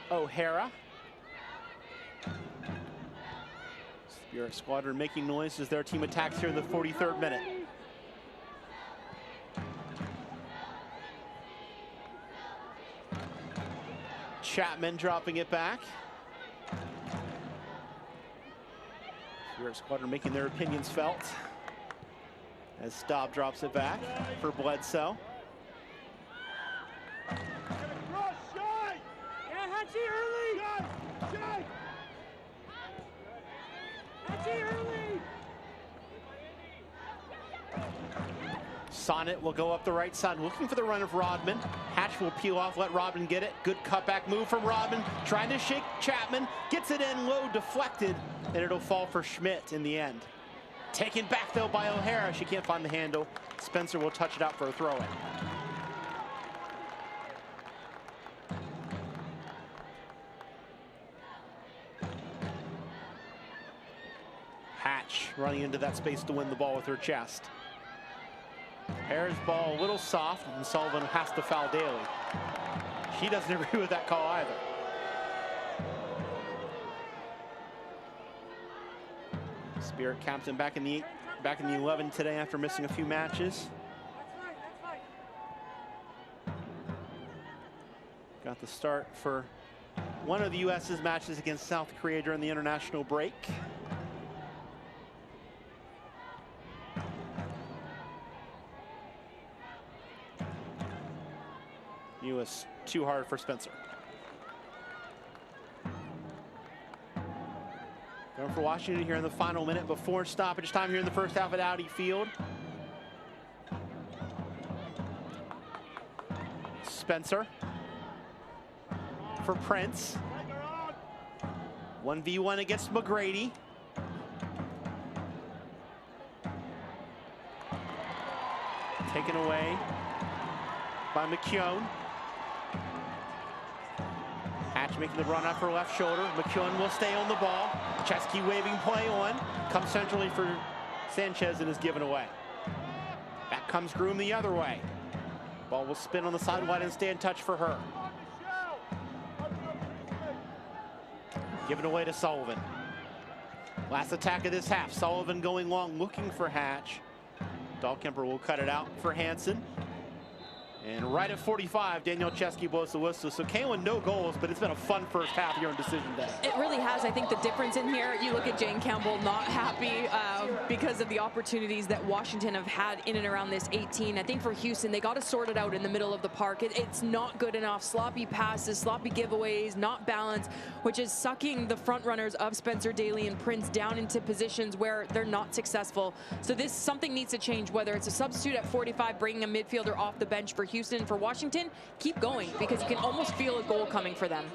O'Hara. Spirit Squadron making noise as their team attacks here in the 43rd minute. Chapman dropping it back. Spirit Squadron making their opinions felt as Staub drops it back for Bledsoe. Sonnet will go up the right side, looking for the run of Rodman. Hatch will peel off, let Rodman get it. Good cutback move from Rodman, trying to shake Chapman. Gets it in low, deflected, and it'll fall for Schmidt in the end. Taken back, though, by O'Hara. She can't find the handle. Spencer will touch it out for a throw-in. Hatch running into that space to win the ball with her chest. Harris ball a little soft, and Sullivan has to foul Daly. She doesn't agree with that call either. Spirit captain back in the 11 today after missing a few matches. Got the start for one of the U.S.'s matches against South Korea during the international break. It was too hard for Spencer. Going for Washington here in the final minute before stoppage time here in the first half at Audi Field. Spencer. For Prince. 1v1 against McGrady. Taken away by McKeown. Hatch making the run out for left shoulder. McKeown will stay on the ball. Chesky waving play on. Comes centrally for Sanchez and is given away. Back comes Groom the other way. Ball will spin on the sideline and stay in touch for her. Given away to Sullivan. Last attack of this half. Sullivan going long, looking for Hatch. Dahlkemper will cut it out for Hansen. And right at 45, Danielle Chesky blows the whistle. So Kaylin, no goals, but it's been a fun first half here on Decision Day. It really has. I think the difference in here, you look at Jane Campbell not happy because of the opportunities that Washington have had in and around this 18. I think for Houston, they got to sort it out in the middle of the park. It's not good enough. Sloppy passes, sloppy giveaways, not balanced, which is sucking the front runners of Spencer Daly and Prince down into positions where they're not successful. So something needs to change, whether it's a substitute at 45, bringing a midfielder off the bench for Houston. For Washington, keep going, because you can almost feel a goal coming for them.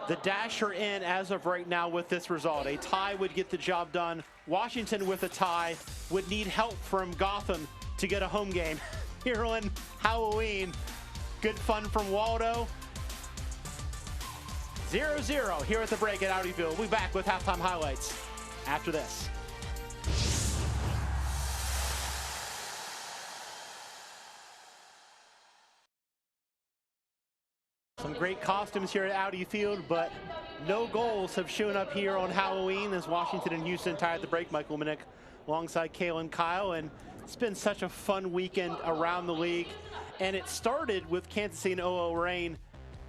The Dasher in as of right now with this result. A tie would get the job done. Washington with a tie would need help from Gotham to get a home game here on Halloween. Good fun from Waldo. 0-0 here at the break at Audi Field. We'll be back with halftime highlights after this. Some great costumes here at Audi Field, but no goals have shown up here on Halloween as Washington and Houston tie at the break. Michael Minnick alongside Kaylin Kyle, and it's been such a fun weekend around the league. And it started with Kansas City and OO Reign,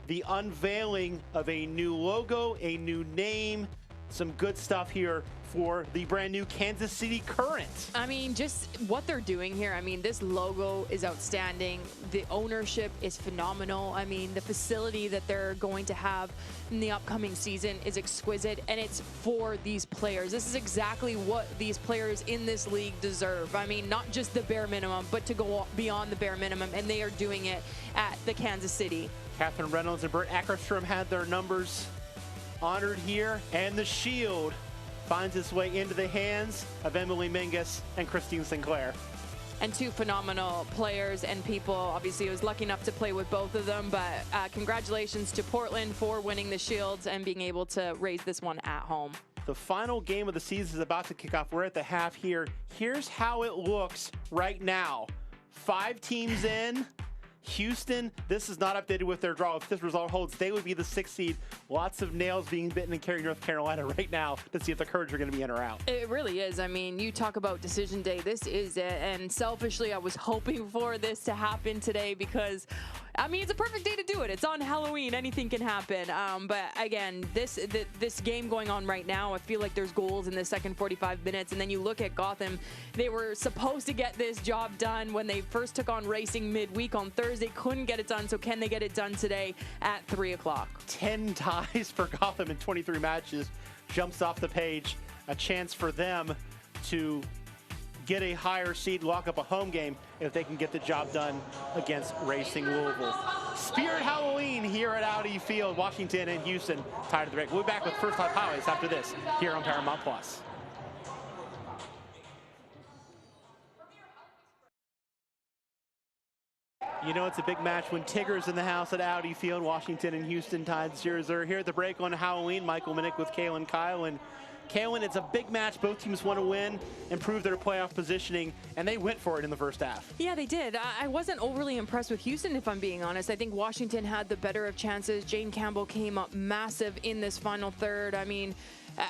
the unveiling of a new logo, a new name, some good stuff here for the brand new Kansas City Current. I mean, just what they're doing here. I mean, this logo is outstanding. The ownership is phenomenal. I mean, the facility that they're going to have in the upcoming season is exquisite, and it's for these players. This is exactly what these players in this league deserve. I mean, not just the bare minimum, but to go beyond the bare minimum, and they are doing it at the Kansas City. Catherine Reynolds and Bert Eckerstrom had their numbers honored here, and the shield finds its way into the hands of Emily Mingus and Christine Sinclair. And two phenomenal players and people. Obviously, I was lucky enough to play with both of them, but congratulations to Portland for winning the Shields and being able to raise this one at home. The final game of the season is about to kick off. We're at the half here. Here's how it looks right now. 5 teams in. Houston, this is not updated with their draw. If this result holds, they would be the 6th seed. Lots of nails being bitten in Cary, North Carolina right now to see if the Courage are going to be in or out. It really is. I mean, you talk about decision day. This is it. And selfishly, I was hoping for this to happen today because, I mean, it's a perfect day to do it. It's on Halloween. Anything can happen. But again, this game going on right now, I feel like there's goals in the second 45 minutes. And then you look at Gotham. They were supposed to get this job done when they first took on Racing midweek on Thursday. Couldn't get it done. So can they get it done today at 3 o'clock? 10 ties for Gotham in 23 matches. Jumps off the page. A chance for them to get a higher seed, lock up a home game if they can get the job done against Racing Louisville. Spirit Halloween here at Audi Field. Washington and Houston tied at the break. We'll be back with first half highlights after this here on Paramount Plus. You know it's a big match when Tigger's in the house at Audi Field. Washington and Houston tied 0-0 here at the break on Halloween. Michael Minnick with Kaylin Kyle. And Kaylin, it's a big match. Both teams want to win, improve their playoff positioning, and they went for it in the first half. Yeah, they did. I wasn't overly impressed with Houston, if I'm being honest. I think Washington had the better of chances. Jane Campbell came up massive in this final third. I mean,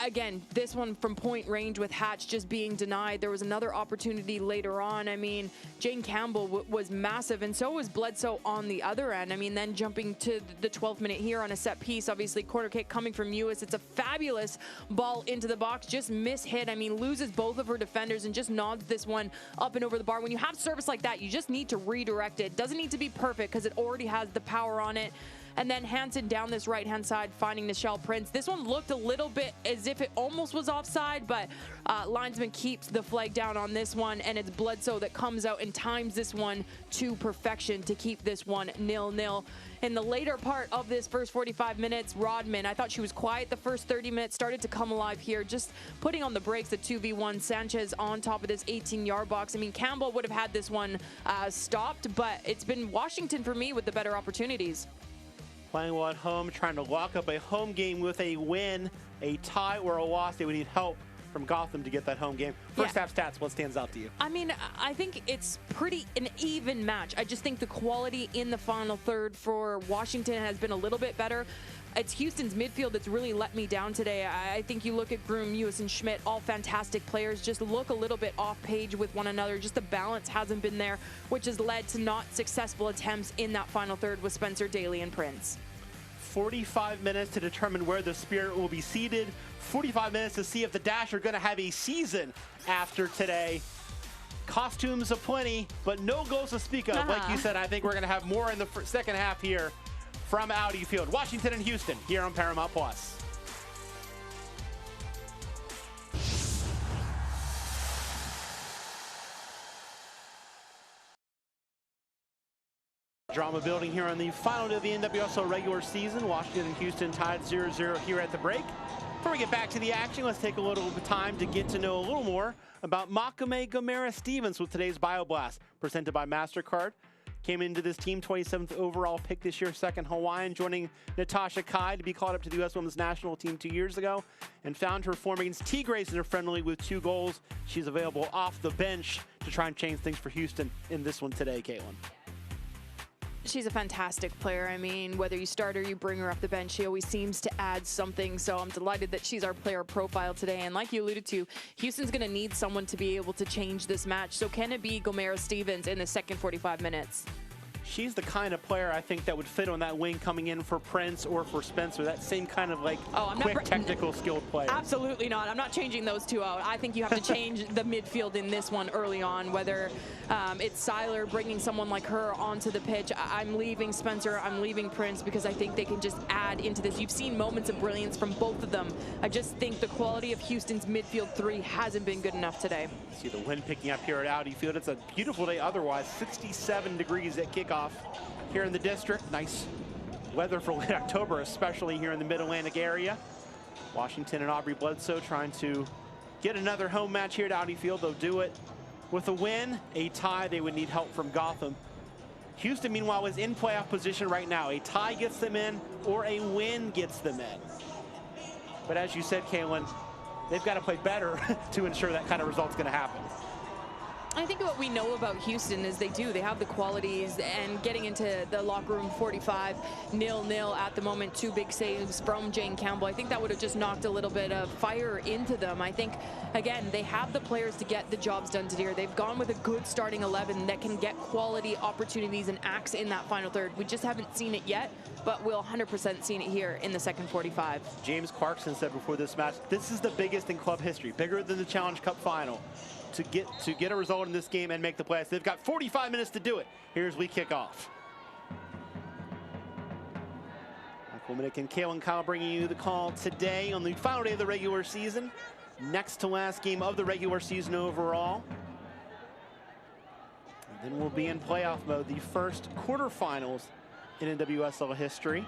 again, this one from point range with Hatch just being denied. There was another opportunity later on. I mean, Jane Campbell was massive, and so was Bledsoe on the other end. I mean, then jumping to the 12th minute here on a set piece, obviously corner kick coming from Ewis. It's a fabulous ball into the box, just mishit. I mean, loses both of her defenders and just nods this one up and over the bar. When you have service like that, you just need to redirect it. Doesn't need to be perfect because it already has the power on it. And then Hansen down this right-hand side, finding Nichelle Prince. This one looked a little bit as if it almost was offside, but linesman keeps the flag down on this one, and it's Bledsoe that comes out and times this one to perfection to keep this one 0-0. In the later part of this first 45 minutes, Rodman, I thought she was quiet the first 30 minutes, started to come alive here, just putting on the brakes at 2v1. Sanchez on top of this 18-yard box. I mean, Campbell would have had this one stopped, but it's been Washington for me with the better opportunities. Playing well at home, trying to lock up a home game with a win, a tie, or a loss. They would need help from Gotham to get that home game. First half stats, what stands out to you? I mean, I think it's pretty an even match. I just think the quality in the final third for Washington has been a little bit better. It's Houston's midfield that's really let me down today. I think you look at Groom, Ewis, and Schmidt, all fantastic players, just look a little bit off page with one another. Just the balance hasn't been there, which has led to not successful attempts in that final third with Spencer, Daly, and Prince. 45 minutes to determine where the Spirit will be seated. 45 minutes to see if the Dash are going to have a season after today. Costumes aplenty, but no goals to speak of. Like you said, I think we're going to have more in the second half here from Audi Field. Washington and Houston here on Paramount Plus. Drama building here on the final day of the NWSL regular season. Washington and Houston tied 0-0 here at the break. Before we get back to the action, let's take a little bit of time to get to know a little more about Makame Gomera-Stevens with today's BioBlast, presented by MasterCard. Came into this team 27th overall pick this year, second Hawaiian, joining Natasha Kai to be called up to the U.S. Women's National Team 2 years ago, and found her form against Tigres in a friendly with 2 goals. She's available off the bench to try and change things for Houston in this one today, Caitlin. She's a fantastic player. I mean, whether you start her, you bring her off the bench, she always seems to add something. So I'm delighted that she's our player profile today. And like you alluded to, Houston's going to need someone to be able to change this match. So can it be Gomera-Stevens in the second 45 minutes? She's the kind of player I think that would fit on that wing coming in for Prince or for Spencer. That same kind of like quick, technical, skilled player. Absolutely not. I'm not changing those two out. I think you have to change the midfield in this one early on, whether it's Seiler bringing someone like her onto the pitch. I'm leaving Spencer. I'm leaving Prince because I think they can just add into this. You've seen moments of brilliance from both of them. I just think the quality of Houston's midfield three hasn't been good enough today. See the wind picking up here at Audi Field. It's a beautiful day otherwise. 67 degrees at kickoff here in the district. Nice weather for late October, especially here in the Mid-Atlantic area. Washington and Aubrey Bledsoe trying to get another home match here at Audi Field. They'll do it with a win. A tie, they would need help from Gotham. Houston, meanwhile, is in playoff position right now. A tie gets them in or a win gets them in. But as you said, Kaylin, they've got to play better to ensure that kind of result's going to happen. I think what we know about Houston is they have the qualities, and getting into the locker room 45, 0-0 at the moment, 2 big saves from Jane Campbell. I think that would have just knocked a little bit of fire into them. I think, again, they have the players to get the jobs done today. They've gone with a good starting 11 that can get quality opportunities and acts in that final third. We just haven't seen it yet, but we'll 100% seen it here in the second 45. James Clarkson said before this match, this is the biggest in club history, bigger than the Challenge Cup final. To get a result in this game and make the playoffs. They've got 45 minutes to do it. Here's we kick off. Michael Minnick and Kaylin Kyle bringing you the call today on the final day of the regular season. Next to last game of the regular season overall. And then we'll be in playoff mode. The first quarterfinals in NWSL history.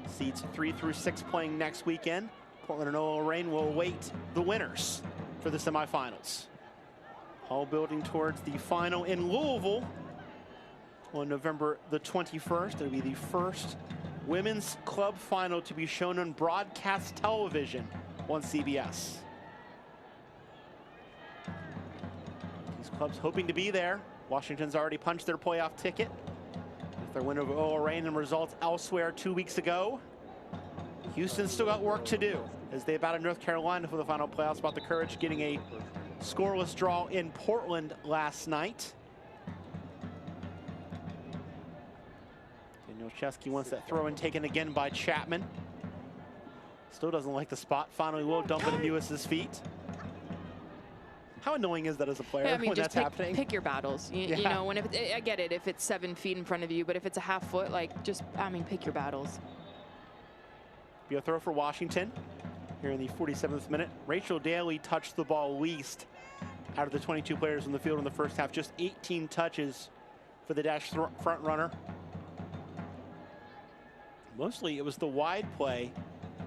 Seeds 3 through 6 playing next weekend. Portland and OL Reign will await the winners for the semifinals. All building towards the final in Louisville on November the 21st. It'll be the first women's club final to be shown on broadcast television on CBS. These clubs hoping to be there. Washington's already punched their playoff ticket with their win over OL Reign and results elsewhere 2 weeks ago. Houston's still got work to do as they battled North Carolina for the final playoffs. About the Courage getting a scoreless draw in Portland last night. Daniel Chesky wants that throw in taken again by Chapman. Still doesn't like the spot. Finally will dump it in Lewis's feet. How annoying is that as a player Yeah, I mean, when just that's happening? pick your battles. You know, when I get it if it's 7 feet in front of you, but if it's a half foot, like, just, I mean, pick your battles. Be a throw for Washington here in the 47th minute. Rachel Daly touched the ball least out of the 22 players in the field in the first half. Just 18 touches for the Dash front runner. Mostly it was the wide play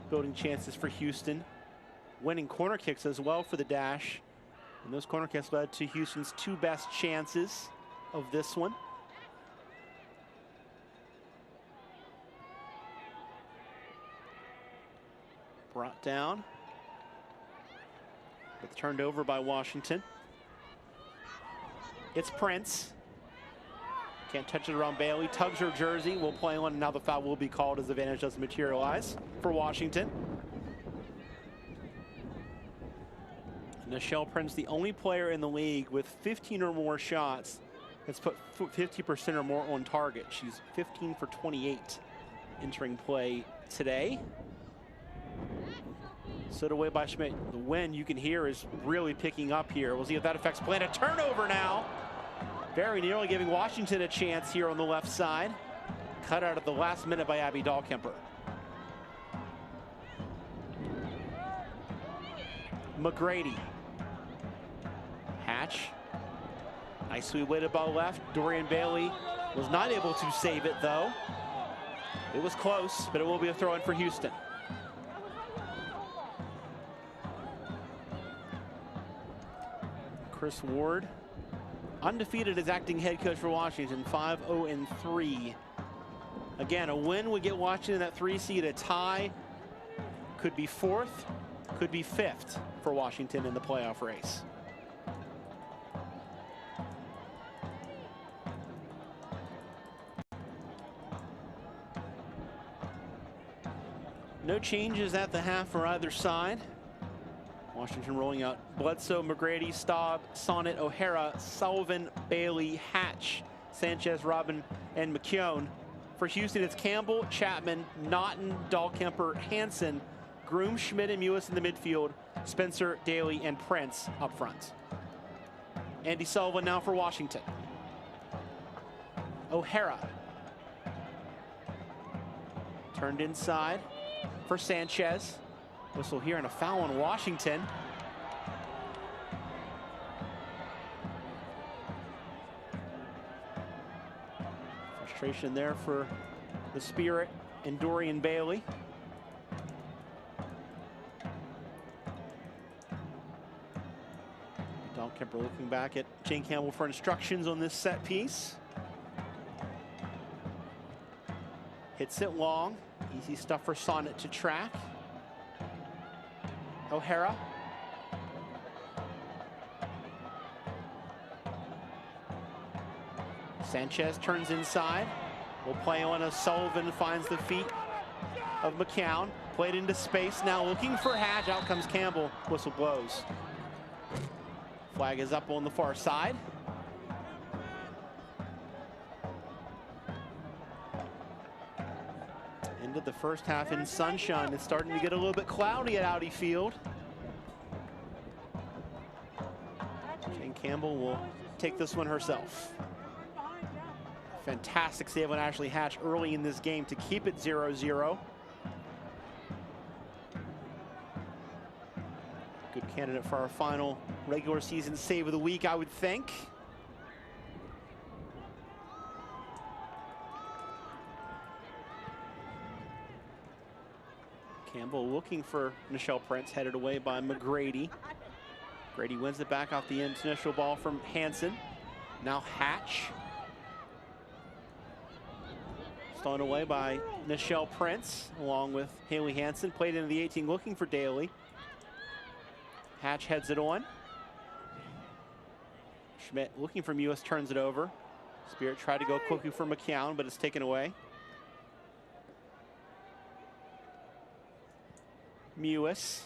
building chances for Houston. Winning corner kicks as well for the Dash. And those corner kicks led to Houston's 2 best chances of this one. Brought down, but turned over by Washington. It's Prince. Can't touch it around Bailey. Tugs her jersey. Will play on. Now the foul will be called as advantage doesn't materialize for Washington. Nichelle Prince, the only player in the league with 15 or more shots that's put 50% or more on target. She's 15 for 28 entering play today. Slid away by Schmidt. The wind you can hear is really picking up here. We'll see if that affects play. A turnover now. Very nearly giving Washington a chance here on the left side. Cut out at the last minute by Abby Dahlkemper. McGrady. Hatch. Nicely weighted ball left. Dorian Bailey was not able to save it though. It was close, but it will be a throw in for Houston. Chris Ward, undefeated as acting head coach for Washington, 5-0-3. Again, a win would get Washington that 3 seed. A tie could be 4th, could be 5th for Washington in the playoff race. No changes at the half for either side. Washington rolling out Bledsoe, McGrady, Staub, Sonnet, O'Hara, Sullivan, Bailey, Hatch, Sanchez, Robin, and McKeown. For Houston, it's Campbell, Chapman, Naughton, Dahlkemper, Hansen, Groom, Schmidt, and Mewis in the midfield, Spencer, Daly, and Prince up front. Andy Sullivan now for Washington. O'Hara. Turned inside for Sanchez. Whistle here and a foul on Washington. Frustration there for the Spirit and Dorian Bailey. Dahlkemper looking back at Jane Campbell for instructions on this set piece. Hits it long. Easy stuff for Sonnet to track. O'Hara. Sanchez turns inside. Will play on as Sullivan finds the feet of McCown. Played into space. Now looking for Hatch. Out comes Campbell. Whistle blows. Flag is up on the far side. Ended the first half in sunshine. It's starting to get a little bit cloudy at Audi Field. Jane Campbell will take this one herself. Fantastic save on Ashley Hatch early in this game to keep it 0-0. Good candidate for our final regular season save of the week, I would think. Campbell looking for Nichelle Prince, headed away by McGrady. Grady wins it back off the initial ball from Hansen. Now Hatch. Stolen away by Nichelle Prince, along with Haley Hansen. Played into the 18, looking for Daly. Hatch heads it on. Schmidt looking for Mewis, turns it over. Spirit tried to go quickly for McCown, but it's taken away. Mewis.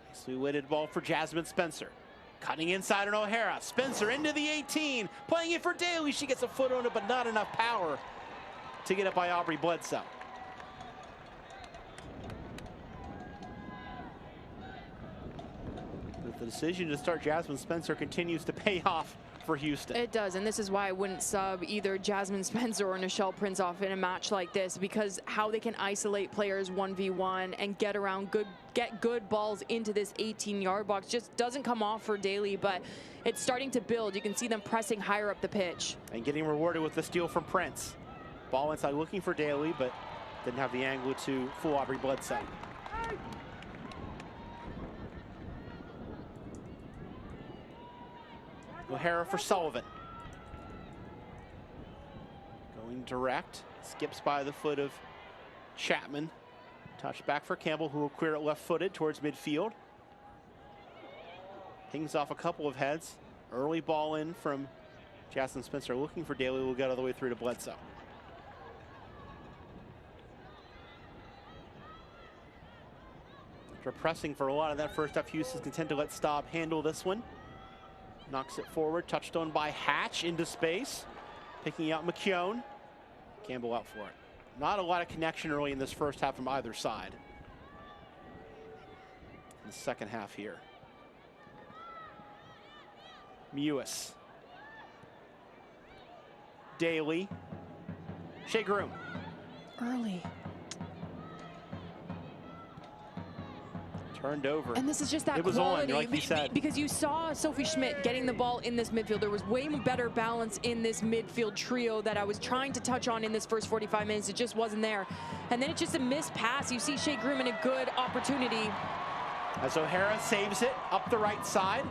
Nicely weighted ball for Jasmine Spencer. Cutting inside on O'Hara. Spencer into the 18. Playing it for Daly. She gets a foot on it, but not enough power to get it by Aubrey Bledsoe. With The decision to start Jasmine Spencer continues to pay off for Houston. It does, and this is why I wouldn't sub either Jasmine Spencer or Nichelle Prince-Off in a match like this, because how they can isolate players 1v1 and get good balls into this 18-yard box just doesn't come off for Daly, but it's starting to build. You can see them pressing higher up the pitch. And getting rewarded with the steal from Prince. Ball inside looking for Daly, but didn't have the angle to fool Aubrey Bledsoe. O'Hara for Sullivan. Going direct, skips by the foot of Chapman. Touch back for Campbell, who will clear it left-footed towards midfield. Pings off a couple of heads. Early ball in from Jasmine Spencer, looking for Daly, will get all the way through to Bledsoe. After pressing for a lot of that first half, Houston's content to let Staub handle this one. Knocks it forward, touchdown by Hatch into space. Picking out McKeown. Campbell out for it. Not a lot of connection early in this first half from either side. In the second half here. Mewis. Daly. Shea Groom. Early. Turned over. And this is just that it was quality, on, like you said. because you saw Sophie Schmidt getting the ball in this midfield. There was way better balance in this midfield trio that I was trying to touch on in this first 45 minutes. It just wasn't there. And then it's just a missed pass. You see Shea Groom in a good opportunity. As O'Hara saves it up the right side.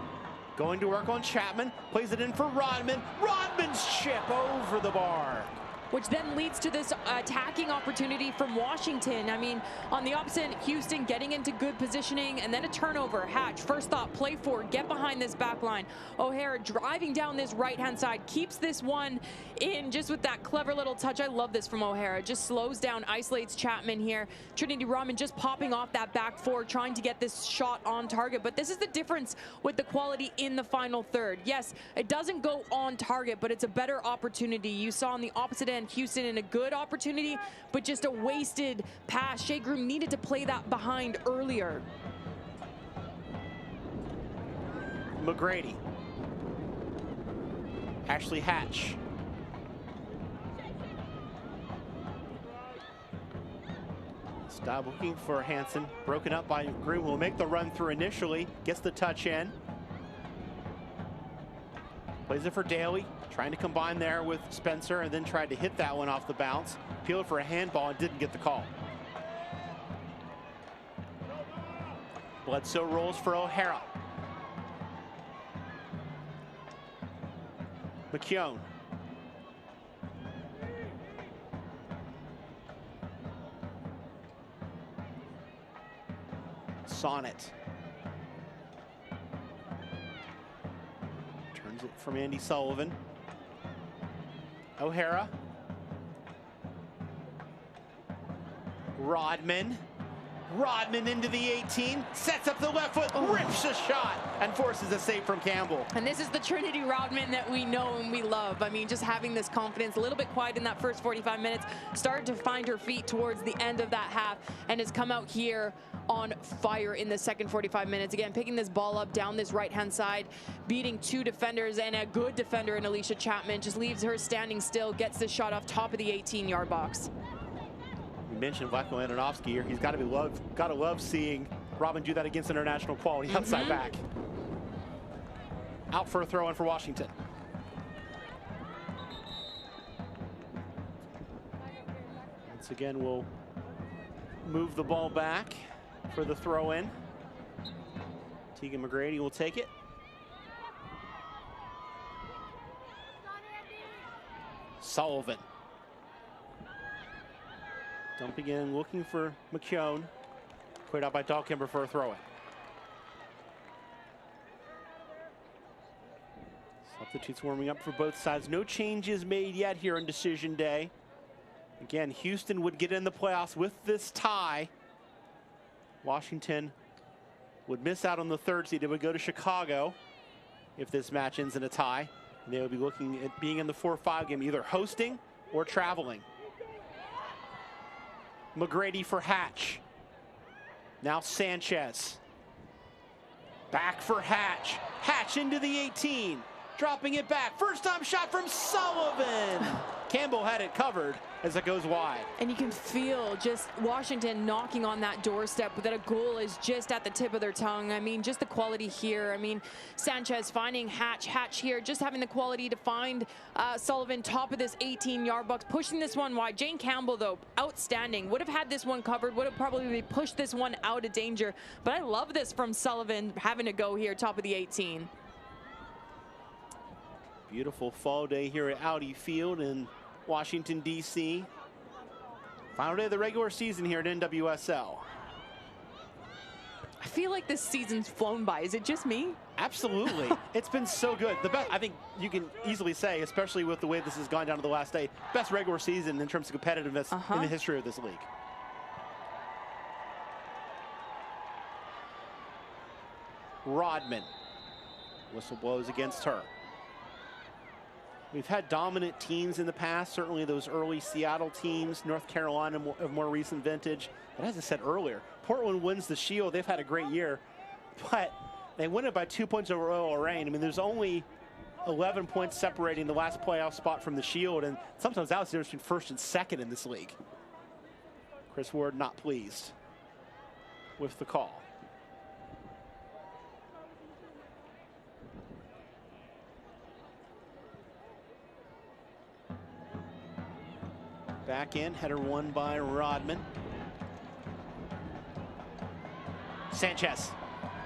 Going to work on Chapman. Plays it in for Rodman. Rodman's chip over the bar. Which then leads to this attacking opportunity from Washington. I mean, on the opposite, Houston getting into good positioning, and then a turnover. Hatch, first thought, play forward, get behind this back line. O'Hara driving down this right-hand side, keeps this one in just with that clever little touch. I love this from O'Hara. Just slows down, isolates Chapman here. Trinity Rodman just popping off that back four, trying to get this shot on target. But this is the difference with the quality in the final third. Yes, it doesn't go on target, but it's a better opportunity. You saw on the opposite end, Houston in a good opportunity, but just a wasted pass. Shea Groom needed to play that behind earlier. McGrady. Ashley Hatch. Stop looking for Hansen. Broken up by Groom. Will make the run through initially. Gets the touch in. Plays it for Daly. Trying to combine there with Spencer, and then tried to hit that one off the bounce. Peeled for a handball and didn't get the call. Bledsoe rolls for O'Hara. McKeown. Sonnet. Turns it from Andy Sullivan. O'Hara. Rodman. Rodman into the 18, sets up the left foot, rips a shot, and forces a save from Campbell. And this is the Trinity Rodman that we know and we love. I mean, just having this confidence, a little bit quiet in that first 45 minutes, started to find her feet towards the end of that half, and has come out here on fire in the second 45 minutes. Again, picking this ball up down this right-hand side, beating two defenders, and a good defender in Alicia Chapman, just leaves her standing still, gets the shot off top of the 18-yard box. We mentioned Vlatko Antonovsky here. He's got to love seeing Robin do that against international quality outside back. Out for a throw in for Washington. Once again, we'll move the ball back for the throw in. Tegan McGrady will take it. Sullivan. Dumping in, looking for McKeown. Cleared out by Dahlkemper for a throw-in. Substitutes warming up for both sides. No changes made yet here on decision day. Again, Houston would get in the playoffs with this tie. Washington would miss out on the third seed. It would go to Chicago if this match ends in a tie. And they would be looking at being in the 4-5 game, either hosting or traveling. McGrady for Hatch. Now Sanchez. Back for Hatch. Hatch into the 18. Dropping it back. First time shot from Sullivan. Campbell had it covered as it goes wide. And you can feel just Washington knocking on that doorstep, but that a goal is just at the tip of their tongue. I mean, just the quality here. I mean, Sanchez finding Hatch here, just having the quality to find Sullivan top of this 18-yard box, pushing this one wide. Jane Campbell, though, outstanding. Would have had this one covered, would have probably pushed this one out of danger. But I love this from Sullivan having to go here, top of the 18. Beautiful fall day here at Audi Field in Washington, D.C. Final day of the regular season here at NWSL. I feel like this season's flown by. Is it just me? Absolutely. It's been so good. The best, I think you can easily say, especially with the way this has gone down to the last day, best regular season in terms of competitiveness in the history of this league. Rodman. Whistle blows against her. We've had dominant teams in the past, certainly those early Seattle teams, North Carolina of more recent vintage. But as I said earlier, Portland wins the Shield. They've had a great year, but they win it by 2 points over Lorraine. I mean, there's only 11 points separating the last playoff spot from the Shield, and sometimes that's the difference between first and second in this league. Chris Ward not pleased with the call. Back in, header won by Rodman. Sanchez.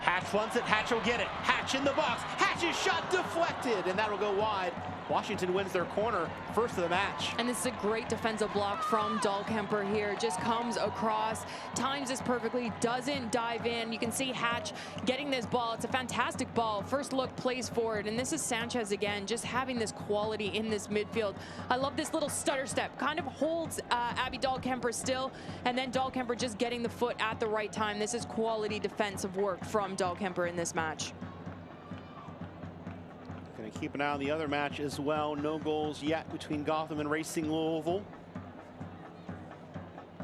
Hatch wants it. Hatch will get it. Hatch in the box. Hatch's shot deflected, and that'll go wide. Washington wins their corner, first of the match. And this is a great defensive block from Dahlkemper here. Just comes across, times this perfectly, doesn't dive in. You can see Hatch getting this ball. It's a fantastic ball. First look, plays forward. And this is Sanchez again, just having this quality in this midfield. I love this little stutter step. Kind of holds Abby Dahlkemper still, and then Dahlkemper just getting the foot at the right time. This is quality defensive work from Dahlkemper in this match. Going to keep an eye on the other match as well. No goals yet between Gotham and Racing Louisville.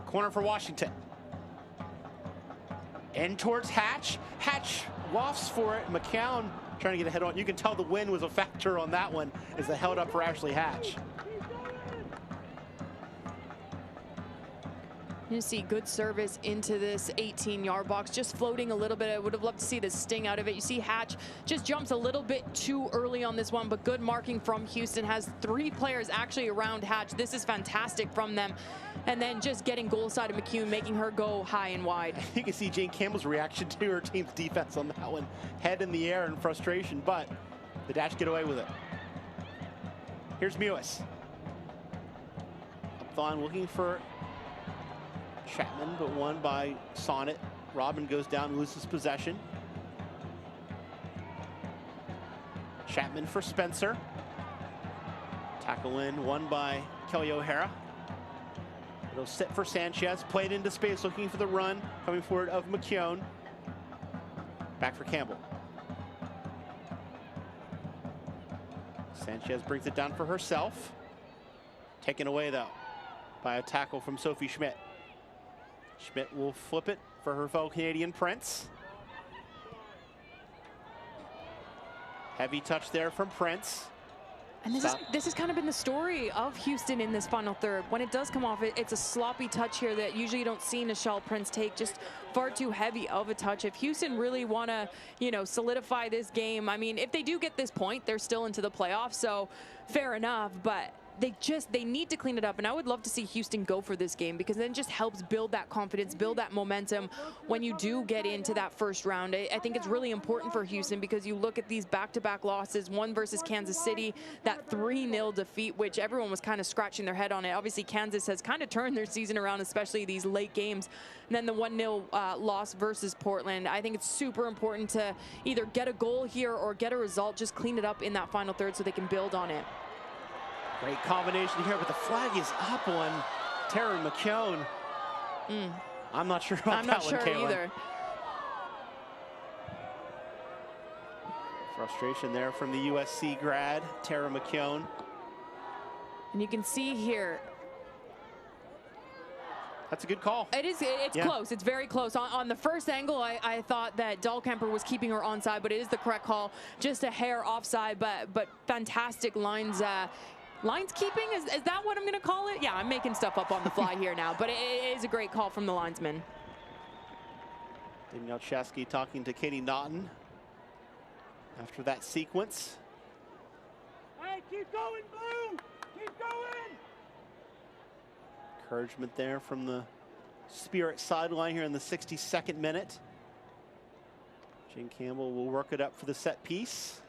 Corner for Washington. In towards Hatch. Hatch lofts for it. McCown trying to get a head on. You can tell the wind was a factor on that one as it held up for Ashley Hatch. You see good service into this 18-yard box, just floating a little bit. I would have loved to see the sting out of it. You see Hatch just jumps a little bit too early on this one, but good marking from Houston. Has 3 players actually around Hatch. This is fantastic from them. And then just getting goal side of McCune, making her go high and wide. You can see Jane Campbell's reaction to her team's defense on that one. Head in the air in frustration, but the Dash get away with it. Here's Mewis. Up the line looking for Chapman, but won by Sonnet. Robin goes down, loses possession. Chapman for Spencer. Tackle in, won by Kelly O'Hara. It'll sit for Sanchez, played into space, looking for the run, coming forward of McKeown. Back for Campbell. Sanchez brings it down for herself. Taken away, though, by a tackle from Sophie Schmidt. Schmidt will flip it for her fellow Canadian Prince. Heavy touch there from Prince. And this has kind of been the story of Houston in this final third. When it does come off, it's a sloppy touch here that usually you don't see Nichelle Prince take. Just far too heavy of a touch. If Houston really want to, solidify this game, I mean, if they do get this point, they're still into the playoffs, so fair enough. But they need to clean it up, and I would love to see Houston go for this game, because then it just helps build that confidence, build that momentum when you do get into that first round. I think it's really important for Houston, because you look at these back-to-back losses, one versus Kansas City, that 3-0 defeat, which everyone was kind of scratching their head on it. Obviously, Kansas has kind of turned their season around, especially these late games. And then the 1-0 loss versus Portland. I think it's super important to either get a goal here or get a result, just clean it up in that final third so they can build on it. Great combination here, but the flag is up on Tara McKeown. I'm not sure about that one, Caitlin. I'm not sure either. Frustration there from the USC grad, Tara McKeown. And you can see here, That's a good call. It is. It's close. It's very close. On the first angle, I thought that Dahlkemper was keeping her onside, but it is the correct call. Just a hair offside, but fantastic lines. Lines keeping, is that what I'm going to call it? Yeah, I'm making stuff up on the fly here now, but it is a great call from the linesman. Danielle Chesky talking to Katie Naughton after that sequence. Hey, keep going, Blue! Keep going! Encouragement there from the Spirit sideline here in the 62nd minute. Jane Campbell will work it up for the set piece.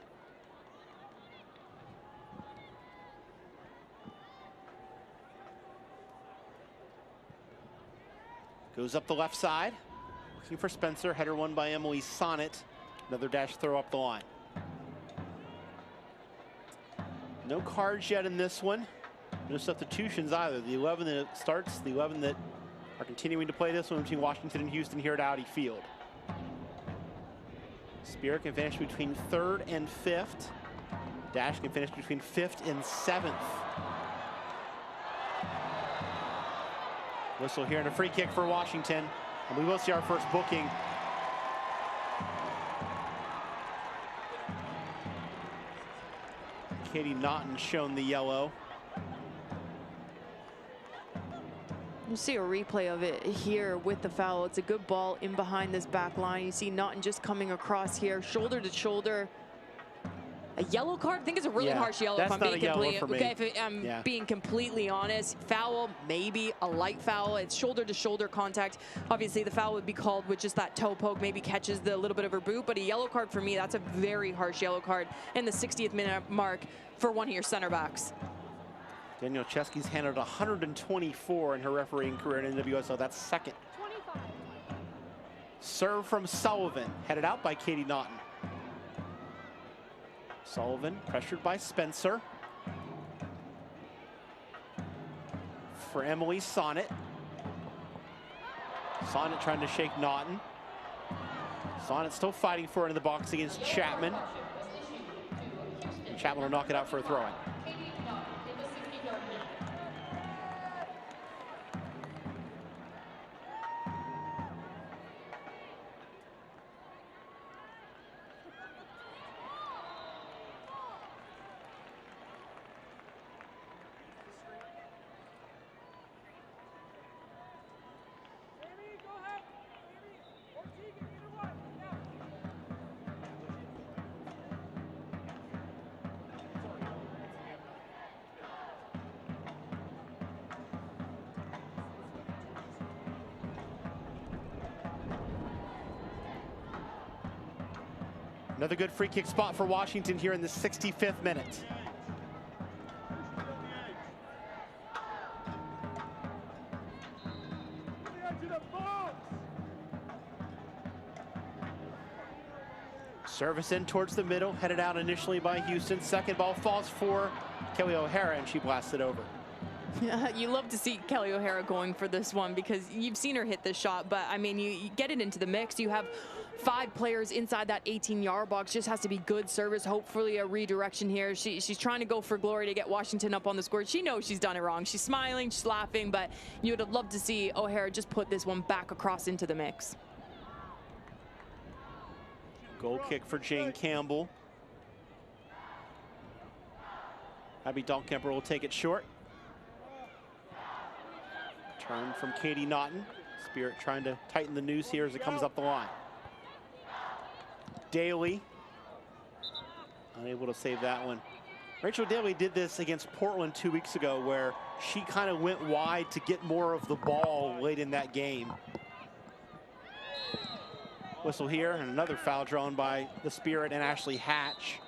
Goes up the left side. Looking for Spencer. Header won by Emily Sonnet. Another dash throw up the line. No cards yet in this one. No substitutions either. The 11 that starts, the 11 that are continuing to play this one between Washington and Houston here at Audi Field. Spirit can finish between 3rd and 5th. Dash can finish between 5th and 7th. Whistle here and a free kick for Washington. And we will see our first booking. Katie Naughton shown the yellow. You see a replay of it here with the foul. It's a good ball in behind this back line. You see Naughton just coming across here, shoulder to shoulder. A yellow card? I think it's a really harsh yellow. That's if I'm not being a yellow for me. Okay, if I'm being completely honest, foul, maybe a light foul. It's shoulder to shoulder contact. Obviously, the foul would be called with just that toe poke, maybe catches the little bit of her boot. But a yellow card for me, that's a very harsh yellow card in the 60th minute mark for one of your center backs. Danielle Chesky's handled 124 in her refereeing career in NWSL. That's second. 25. Serve from Sullivan, headed out by Katie Naughton. Sullivan pressured by Spencer. For Emily Sonnet. Sonnet trying to shake Naughton. Sonnet still fighting for it in the box against Chapman. And Chapman will knock it out for a throw-in. Another good free kick spot for Washington here in the 65th minute. Service in towards the middle, headed out initially by Houston. Second ball falls for Kelly O'Hara, and she blasts it over. You love to see Kelly O'Hara going for this one because you've seen her hit this shot, but I mean, you get it into the mix. You have 5 players inside that 18-yard box. Just has to be good service, hopefully a redirection here. She's trying to go for glory to get Washington up on the score. She knows she's done it wrong. She's smiling, she's laughing, but you would have loved to see O'Hara just put this one back across into the mix. Goal kick for Jane Campbell. Abby Dahlkemper will take it short. Turn from Katie Naughton. Spirit trying to tighten the noose here as it comes up the line. Daly unable to save that one. Rachel Daly did this against Portland 2 weeks ago where she kind of went wide to get more of the ball late in that game. Whistle here, and another foul drawn by the Spirit and Ashley Hatch.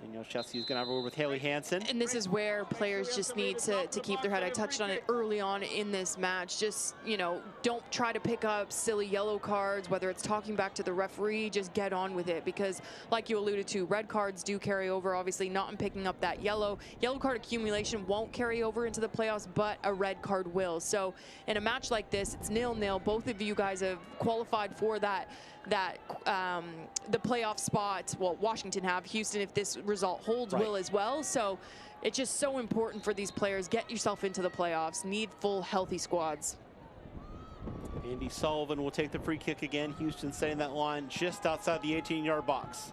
Danielle Chesky is going to have a word with Haley Hansen. And this is where players just need to keep their head. I touched on it early on in this match. Just, you know, don't try to pick up silly yellow cards, whether it's talking back to the referee, just get on with it. Because like you alluded to, red cards do carry over, obviously not in picking up that yellow. Yellow card accumulation won't carry over into the playoffs, but a red card will. So in a match like this, it's 0-0. Both of you guys have qualified for that that the playoff spot. Well, Washington have. Houston, if this result holds, Right. will as well. So it's just so important for these players. Get yourself into the playoffs. Need full, healthy squads. Andy Sullivan will take the free kick again. Houston setting that line just outside the 18-yard box.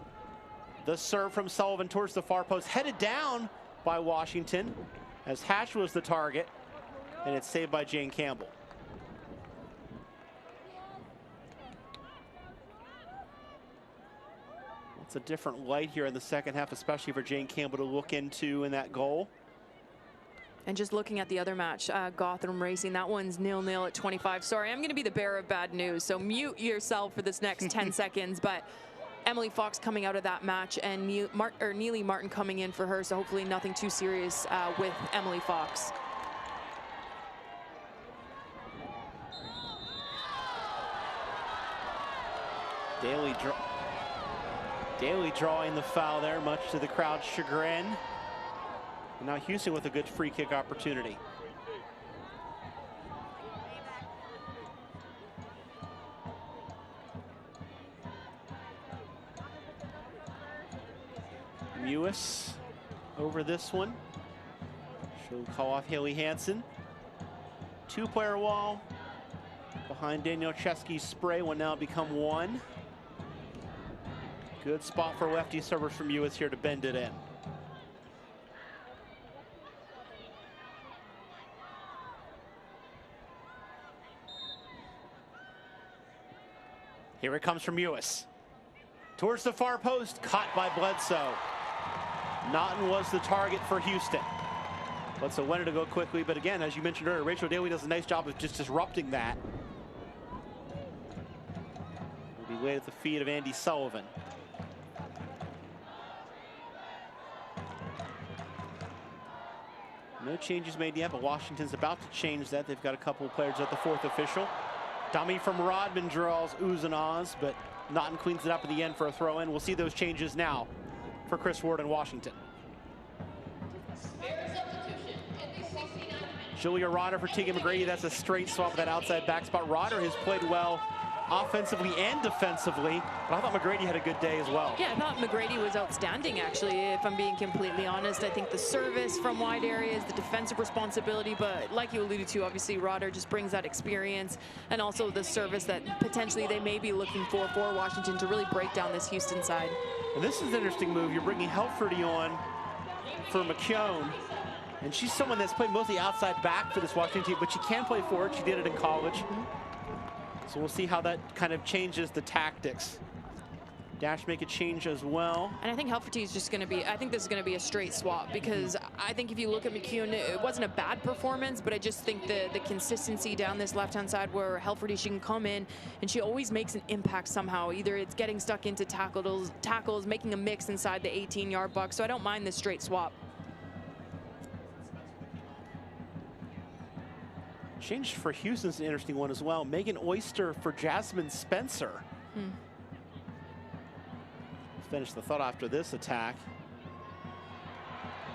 The serve from Sullivan towards the far post, headed down by Washington as Hatch was the target, and it's saved by Jane Campbell. It's a different light here in the second half, especially for Jane Campbell to look into in that goal. And just looking at the other match, Gotham Racing, that one's 0-0 at 25. Sorry, I'm going to be the bearer of bad news, so mute yourself for this next 10 seconds. But Emily Fox coming out of that match, and Neely Martin coming in for her, so hopefully nothing too serious with Emily Fox. Daly drawing the foul there, much to the crowd's chagrin. And now Houston with a good free kick opportunity. Mewis over this one. She'll call off Haley Hansen. Two-player wall behind Danielle Chesky's spray will now become one. Good spot for lefty servers from Mewis here to bend it in. Here it comes from Mewis. Towards the far post, caught by Bledsoe. Naughton was the target for Houston. Bledsoe wanted to go quickly, but again, as you mentioned earlier, Rachel Daly does a nice job of just disrupting that. Will be laid at the feet of Andy Sullivan. No changes made yet, but Washington's about to change that. They've got a couple of players at the fourth official. Dummy from Rodman draws oohs and ahs, but Naughton cleans it up at the end for a throw in. We'll see those changes now for Chris Ward in Washington. Julia Rodder for Tegan McGrady. That's a straight swap of that outside back spot. Rodder has played well offensively and defensively, but I thought McGrady had a good day as well. Yeah, I thought McGrady was outstanding, actually, if I'm being completely honest. I think the service from wide areas, the defensive responsibility, but like you alluded to, obviously, Rodder just brings that experience and also the service that potentially they may be looking for Washington to really break down this Houston side. And this is an interesting move. You're bringing Helferty on for McKeown, and she's someone that's played mostly outside back for this Washington team, but she can play forward. She did it in college. So we'll see how that kind of changes the tactics. Dash make a change as well. And I think Helferty is just going to be, I think this is going to be a straight swap, because I think if you look at McKeown, it wasn't a bad performance, but I just think the consistency down this left-hand side where Helferty, she can come in and she always makes an impact somehow. Either it's getting stuck into tackles, making a mix inside the 18-yard box. So I don't mind this straight swap. Change for Houston's an interesting one as well. Megan Oyster for Jasmine Spencer. Finish the thought after this attack.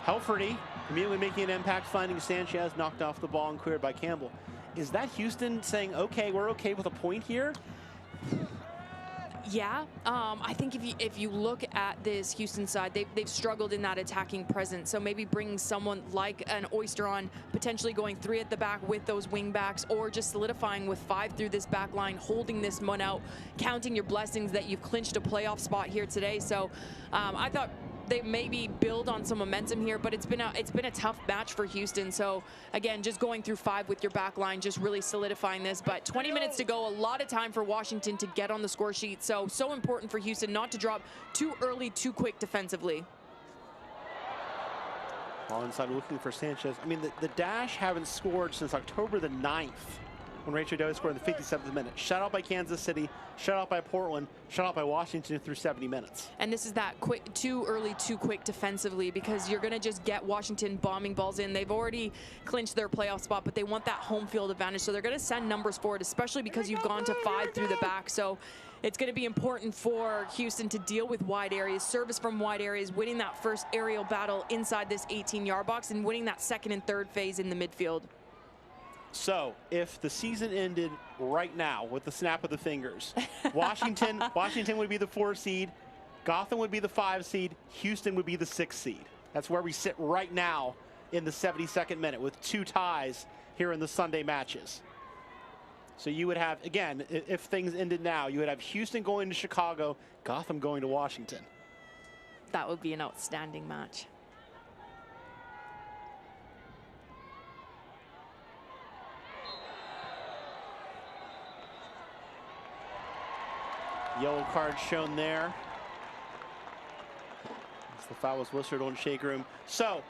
Helferty immediately making an impact, finding Sanchez, knocked off the ball and cleared by Campbell. Is that Houston saying, okay, we're okay with a point here? Yeah, I think if you look at this Houston side, they've struggled in that attacking presence. So maybe bringing someone like an Oyster on, potentially going 3 at the back with those wing backs, or just solidifying with 5 through this back line, holding this one out, counting your blessings that you've clinched a playoff spot here today. So I thought they maybe build on some momentum here, but it's been a tough match for Houston. So again, just going through 5 with your back line, just really solidifying this. But 20 minutes to go, a lot of time for Washington to get on the score sheet. So important for Houston not to drop too early, too quick defensively. Ball inside looking for Sanchez. I mean, the Dash haven't scored since October the 9th. When Rachel Daly scored in the 57th minute. Shut out by Kansas City, shut out by Portland, shut out by Washington through 70 minutes. And this is that quick, too early, too quick defensively, because you're going to just get Washington bombing balls in. They've already clinched their playoff spot, but they want that home field advantage. So they're going to send numbers forward, especially because you've gone to 5 through the back. So it's going to be important for Houston to deal with wide areas, service from wide areas, winning that first aerial battle inside this 18-yard box, and winning that second and third phase in the midfield. So if the season ended right now with the snap of the fingers, Washington would be the 4 seed, Gotham would be the 5 seed, Houston would be the 6 seed. That's where we sit right now in the 72nd minute with 2 ties here in the Sunday matches. So you would have, again, if things ended now, you would have Houston going to Chicago, Gotham going to Washington. That would be an outstanding match. Yellow card shown there. As the foul was whistled on shake room. So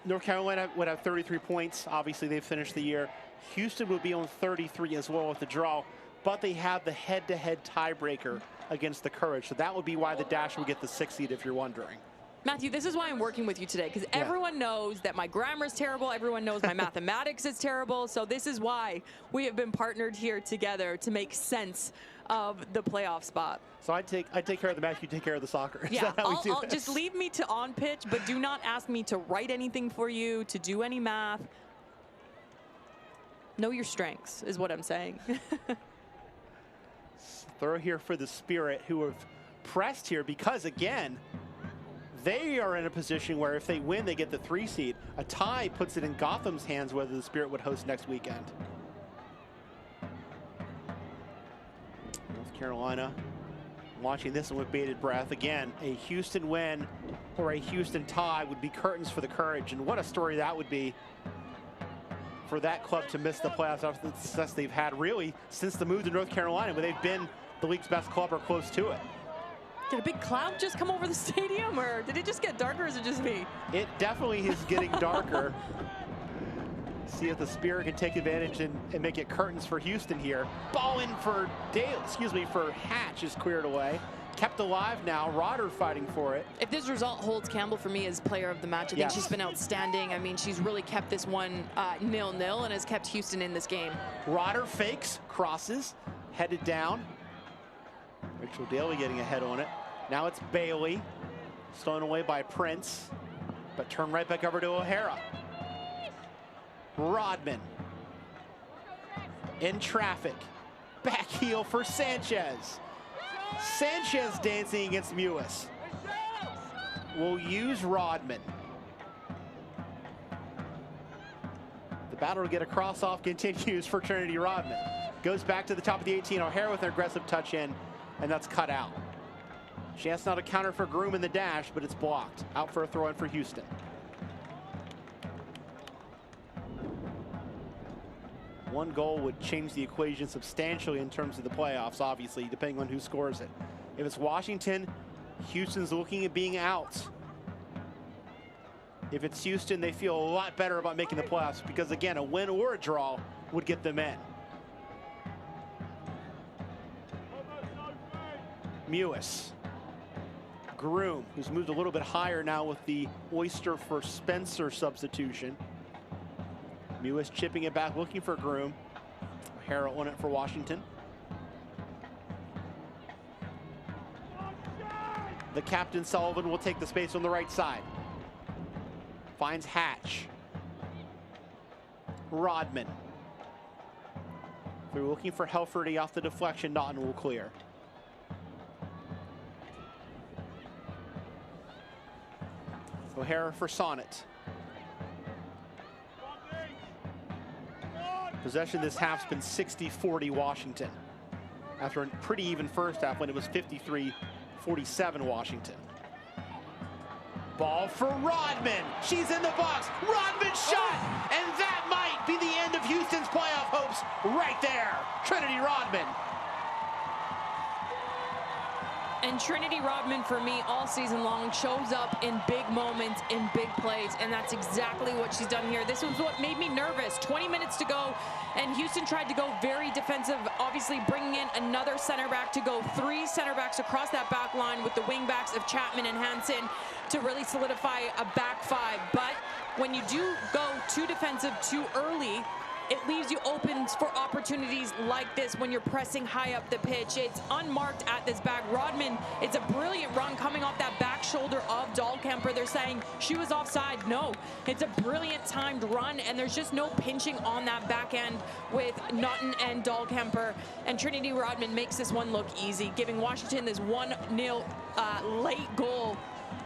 North Carolina would have 33 points. Obviously, they've finished the year. Houston would be on 33 as well with the draw, but they have the head-to-head tiebreaker against the Courage. So that would be why the Dash would get the 6th seed if you're wondering. Matthew, this is why I'm working with you today, because everyone knows that my grammar is terrible. Everyone knows my mathematics is terrible. So this is why we have been partnered here together to make sense of the playoff spot. So I take care of the match, you take care of the soccer. Yeah, I'll just leave me to on pitch, but do not ask me to write anything for you, to do any math. Know your strengths is what I'm saying. Throw here for the Spirit, who have pressed here because, again, they are in a position where if they win, they get the 3 seed. A tie puts it in Gotham's hands whether the Spirit would host next weekend. North Carolina watching this one with bated breath. Again, a Houston win or a Houston tie would be curtains for the Courage, and what a story that would be for that club to miss the playoffs after the success they've had really since the move to North Carolina, where they've been the league's best club or close to it. Did a big cloud just come over the stadium, or did it just get darker, or is it just me? It definitely is getting darker. See if the Spirit can take advantage and make it curtains for Houston here. Ball in for for Hatch is cleared away. Kept alive now. Rodder fighting for it. If this result holds Campbell for me as player of the match, I think she's been outstanding. I mean, she's really kept this one 0-0 and has kept Houston in this game. Rodder fakes, crosses, headed down. Rachel Daly getting ahead on it. Now it's Bailey, stolen away by Prince, but turned right back over to O'Hara. Rodman in traffic. Back heel for Sanchez. Sanchez dancing against Mewis. Will use Rodman. The battle to get a cross off continues for Trinity Rodman. Goes back to the top of the 18. O'Hara with an aggressive touch in, and that's cut out. Chance now to counter for Groom in the dash, but it's blocked. Out for a throw in for Houston. One goal would change the equation substantially in terms of the playoffs, obviously, depending on who scores it. If it's Washington, Houston's looking at being out. If it's Houston, they feel a lot better about making the playoffs because, again, a win or a draw would get them in. Mewis. Groom, who's moved a little bit higher now with the Oyster for Spencer substitution. Mewis chipping it back, looking for Groom. O'Hara on it for Washington. The captain, Sullivan, will take the space on the right side. Finds Hatch. Rodman. They're looking for Helferty off the deflection. Naughton will clear. O'Hara for Sonnet. Possession this half's been 60-40 Washington, after a pretty even first half when it was 53-47 Washington. Ball for Rodman. She's in the box. Rodman shot, and that might be the end of Houston's playoff hopes right there. Trinity Rodman. And Trinity Rodman, for me, all season long, shows up in big moments, in big plays, and that's exactly what she's done here. This was what made me nervous. 20 minutes to go, and Houston tried to go very defensive, obviously bringing in another center back to go 3 center backs across that back line with the wing backs of Chapman and Hansen to really solidify a back 5. But when you do go too defensive too early, it leaves you open moments for opportunities like this when you're pressing high up the pitch. It's unmarked at this back. Rodman, it's a brilliant run coming off that back shoulder of Dahlkemper. They're saying she was offside. No, it's a brilliant timed run, and there's just no pinching on that back end with Naughton and Dahlkemper. And Trinity Rodman makes this one look easy, giving Washington this 1-0 late goal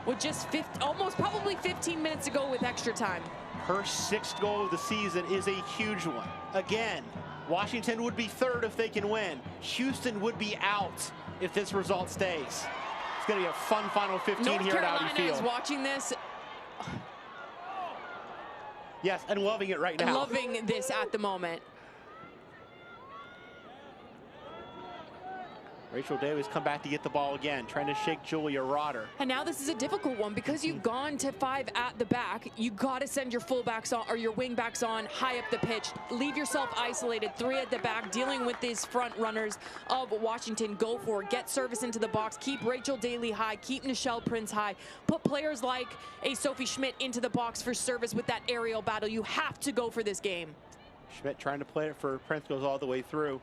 with just almost probably 15 minutes to go with extra time. Her 6th goal of the season is a huge one. Again, Washington would be 3rd if they can win. Houston would be out if this result stays. It's going to be a fun final 15 North here at Audi Carolina Field. is watching this. Yes, and loving it right now. Loving this at the moment. Rachel Davis come back to get the ball again, trying to shake Julia Rotter. And now this is a difficult one because you've gone to 5 at the back. You got to send your fullbacks on or your wingbacks on high up the pitch. Leave yourself isolated. 3 at the back, dealing with these front runners of Washington. Go for it. Get service into the box. Keep Rachel Daly high. Keep Nichelle Prince high. Put players like a Sophie Schmidt into the box for service with that aerial battle. You have to go for this game. Schmidt trying to play it for Prince, goes all the way through.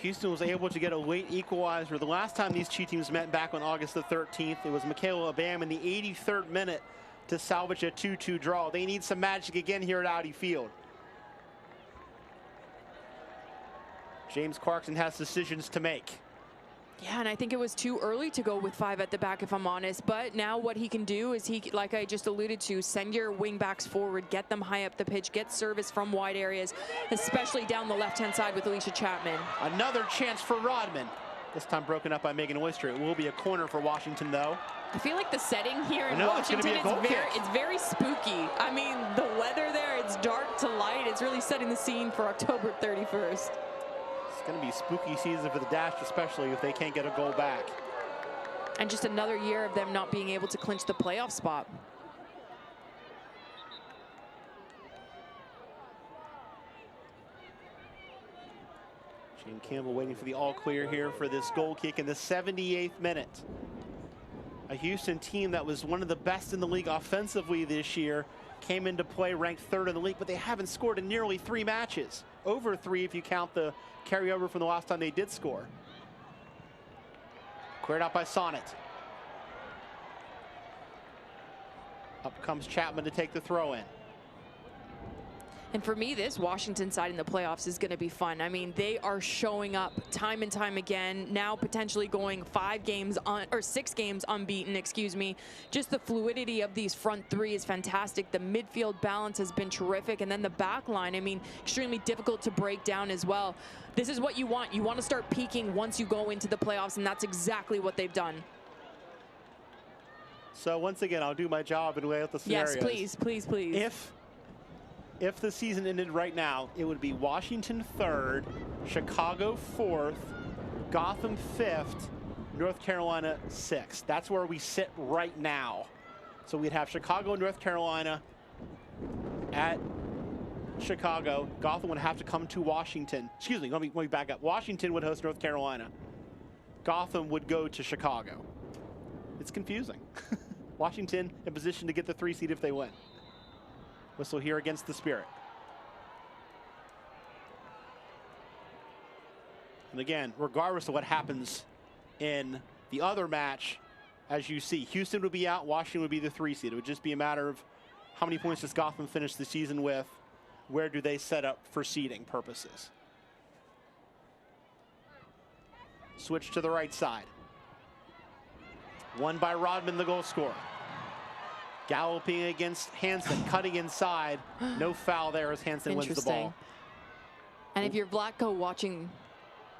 Houston was able to get a late equalizer. The last time these two teams met back on August the 13th, it was Michaela Abam in the 83rd minute to salvage a 2-2 draw. They need some magic again here at Audi Field. James Clarkson has decisions to make. Yeah, and I think it was too early to go with 5 at the back, if I'm honest. But now what he can do is like I just alluded to, send your wingbacks forward, get them high up the pitch, get service from wide areas, especially down the left-hand side with Alicia Chapman. Another chance for Rodman. This time broken up by Megan Oyster. It will be a corner for Washington, though. I feel like the setting here in Washington it's very spooky. I mean, the weather there, it's dark to light. It's really setting the scene for October 31st. It's going to be spooky season for the Dash, especially if they can't get a goal back. And just another year of them not being able to clinch the playoff spot. Jane Campbell waiting for the all clear here for this goal kick in the 78th minute. A Houston team that was one of the best in the league offensively this year came into play ranked 3rd in the league, but they haven't scored in nearly 3 matches. Over 3 if you count the carryover from the last time they did score. Cleared out by Sonnet. Up comes Chapman to take the throw in. And for me, this Washington side in the playoffs is going to be fun. I mean, they are showing up time and time again, now potentially going 5 games on, or 6 games unbeaten, excuse me. Just the fluidity of these front 3 is fantastic. The midfield balance has been terrific. And then the back line, I mean, extremely difficult to break down as well. This is what you want. You want to start peaking once you go into the playoffs, and that's exactly what they've done. So once again, I'll do my job and lay out the scenarios. Yes, please, please, please. If the season ended right now, it would be Washington 3rd, Chicago 4th, Gotham 5th, North Carolina 6th. That's where we sit right now. So we'd have Chicago, North Carolina at Chicago. Gotham would have to come to Washington. Excuse me, let me back up. Washington would host North Carolina. Gotham would go to Chicago. It's confusing. Washington in position to get the 3 seed if they win. Whistle here against the Spirit. And again, regardless of what happens in the other match, as you see, Houston would be out, Washington would be the 3 seed. It would just be a matter of how many points does Gotham finish the season with? Where do they set up for seeding purposes? Switch to the right side. Won by Rodman, the goal scorer. Galloping against Hansen, cutting inside. No foul there as Hansen wins the ball. And if you're Vlatko watching,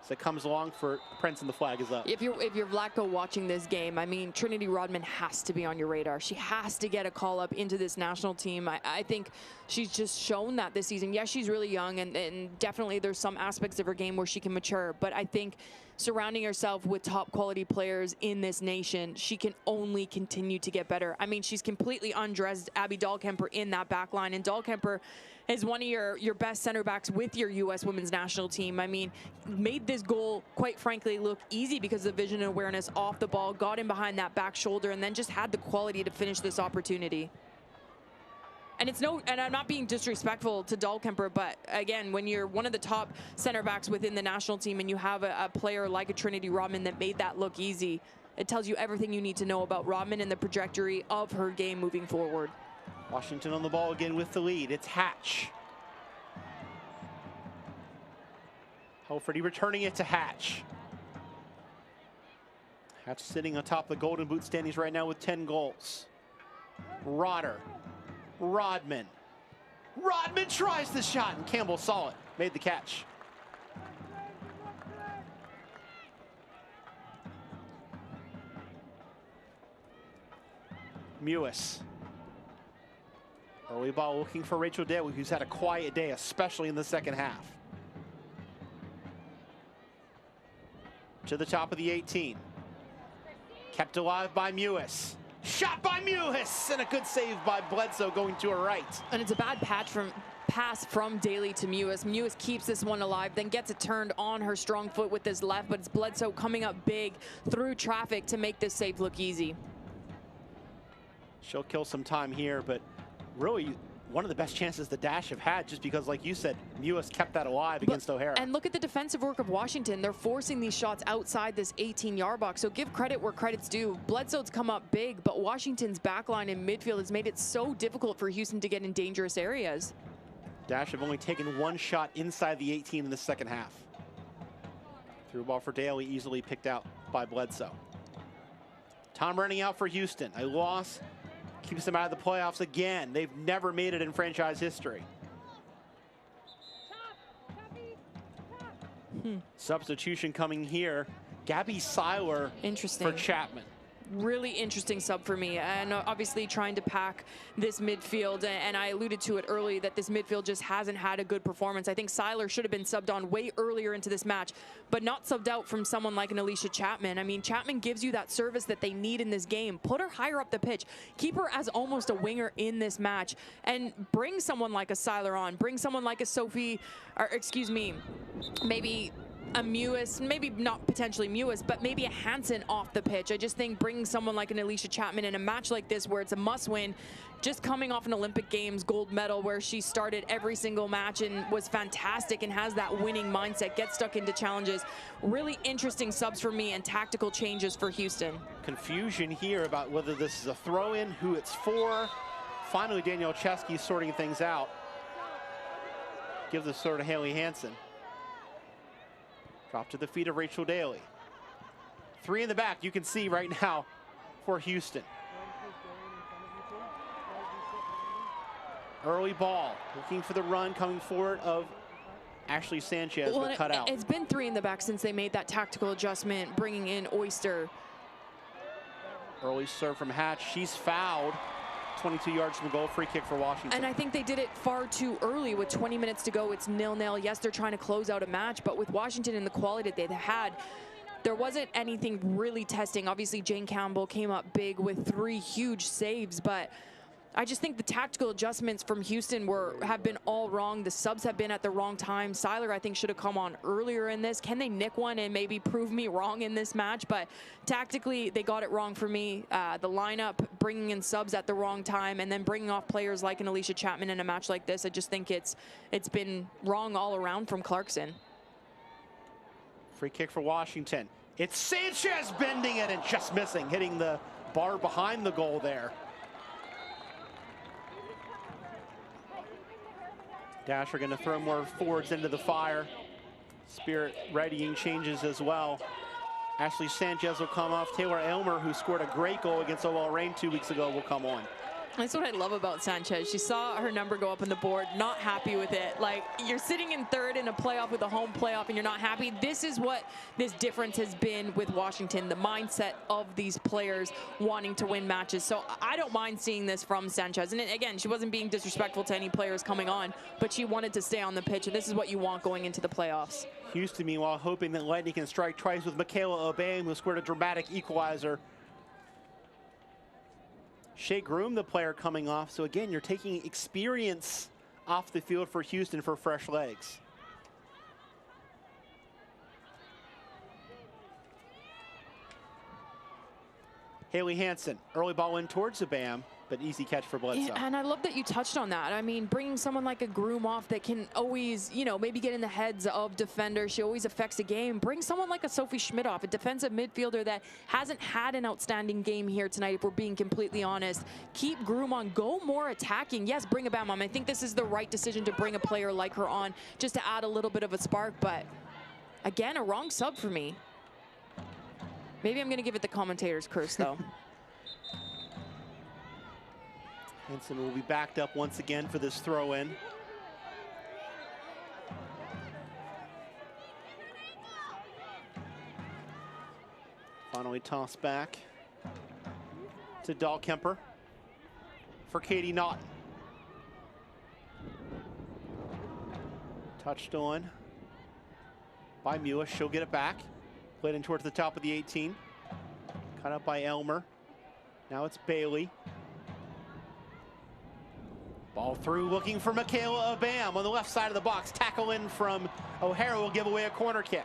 so it comes along for Prince and the flag is up. If you're Vlatko watching this game, I mean, Trinity Rodman has to be on your radar. She has to get a call up into this national team. I think she's just shown that this season. Yes, she's really young, and definitely there's some aspects of her game where she can mature. But I think surrounding herself with top quality players in this nation, she can only continue to get better. I mean, she's completely undressed Abby Dahlkemper in that back line, and Dahlkemper is one of your best center backs with your U.S. women's national team. I mean, made this goal, quite frankly, look easy because of vision and awareness off the ball, got in behind that back shoulder, and then just had the quality to finish this opportunity. And and I'm not being disrespectful to Dahlkemper, but again, when you're one of the top center backs within the national team and you have a player like a Trinity Rodman that made that look easy, it tells you everything you need to know about Rodman and the trajectory of her game moving forward. Washington on the ball again with the lead. It's Hatch. Helferty returning it to Hatch. Hatch sitting atop the Golden Boot standings right now with 10 goals. Rodman. Rodman tries the shot, and Campbell saw it. Made the catch. Mewis. Early ball looking for Rachel Daly, who's had a quiet day, especially in the second half. To the top of the 18. Kept alive by Mewis. Shot by Mewis, and a good save by Bledsoe going to her right. And it's a bad pass from Daly to Mewis. Mewis keeps this one alive, then gets it turned on her strong foot with his left, but it's Bledsoe coming up big through traffic to make this save look easy. She'll kill some time here, but really one of the best chances the Dash have had, just because, like you said, Mewis kept that alive against O'Hara. And look at the defensive work of Washington. They're forcing these shots outside this 18-yard box, so give credit where credit's due. Bledsoe's come up big, but Washington's backline and midfield has made it so difficult for Houston to get in dangerous areas. Dash have only taken one shot inside the 18 in the second half. Through ball for Daly, easily picked out by Bledsoe. Time running out for Houston. A loss keeps them out of the playoffs again. They've never made it in franchise history. Substitution coming here. Gabby Seiler for Chapman. Really interesting sub for me, and obviously trying to pack this midfield, and I alluded to it early that this midfield just hasn't had a good performance. I think Seiler should have been subbed on way earlier into this match, but not subbed out from someone like an Alicia Chapman. I mean, Chapman gives you that service that they need in this game. Put her higher up the pitch. Keep her as almost a winger in this match, and bring someone like a Seiler on. Bring someone like a Sophie, or excuse me, maybe a Mewis, maybe not potentially Mewis, but maybe a Hansen off the pitch. I just think bringing someone like an Alicia Chapman in a match like this where it's a must-win, just coming off an Olympic Games gold medal where she started every single match and was fantastic and has that winning mindset, gets stuck into challenges. Really interesting subs for me and tactical changes for Houston. Confusion here about whether this is a throw-in, who it's for. Finally, Danielle Chesky sorting things out. Gives the throw to Haley Hansen. Drop to the feet of Rachel Daly. Three in the back, you can see right now for Houston. Early ball, looking for the run coming forward of Ashley Sanchez, but cut out. It's been three in the back since they made that tactical adjustment, bringing in Oyster. Early serve from Hatch, she's fouled. 22 yards from the goal, free kick for Washington. And I think they did it far too early with 20 minutes to go. It's 0-0. Yes, they're trying to close out a match, but with Washington and the quality that they had, there wasn't anything really testing. Obviously, Jane Campbell came up big with 3 huge saves, but I just think the tactical adjustments from Houston have been all wrong. The subs have been at the wrong time. Seiler, I think, should have come on earlier in this. Can they nick one and maybe prove me wrong in this match? But tactically, they got it wrong for me. The lineup, bringing in subs at the wrong time, and then bringing off players like an Alicia Chapman in a match like this. I just think it's been wrong all around from Clarkson. Free kick for Washington. It's Sanchez bending it and just missing, hitting the bar behind the goal there. Dash are going to throw more forwards into the fire. Spirit readying changes as well. Ashley Sanchez will come off. Taylor Elmer, who scored a great goal against OL Reign 2 weeks ago, will come on. That's what I love about Sanchez. She saw her number go up on the board, not happy with it. Like, you're sitting in third in a playoff with a home playoff and you're not happy. This is what this difference has been with Washington, the mindset of these players wanting to win matches. So I don't mind seeing this from Sanchez. And again, she wasn't being disrespectful to any players coming on, but she wanted to stay on the pitch, and this is what you want going into the playoffs. Houston, meanwhile, hoping that Lightning can strike twice with Michaela Obeying, who scored a dramatic equalizer. Shea Groom, the player coming off. So again, you're taking experience off the field for Houston for fresh legs. Haley Hansen, early ball in towards the BAM. but easy catch for Bledsoe. Yeah, and I love that you touched on that. I mean, bringing someone like a Groom off that can always, you know, maybe get in the heads of defenders. She always affects the game. Bring someone like a Sophie Schmidt off, a defensive midfielder that hasn't had an outstanding game here tonight, if we're being completely honest. Keep Groom on. Go more attacking. Yes, bring a Bam on. I think this is the right decision to bring a player like her on just to add a little bit of a spark. But, again, a wrong sub for me. Maybe I'm going to give it the commentator's curse, though. Henson will be backed up once again for this throw-in. Finally tossed back to Dahlkemper for Katie Naughton. Touched on by Mewis. She'll get it back. Played in towards the top of the 18. Cut up by Elmer. Now it's Bailey. Ball through, looking for Michaela Abam on the left side of the box. Tackle in from O'Hara will give away a corner kick.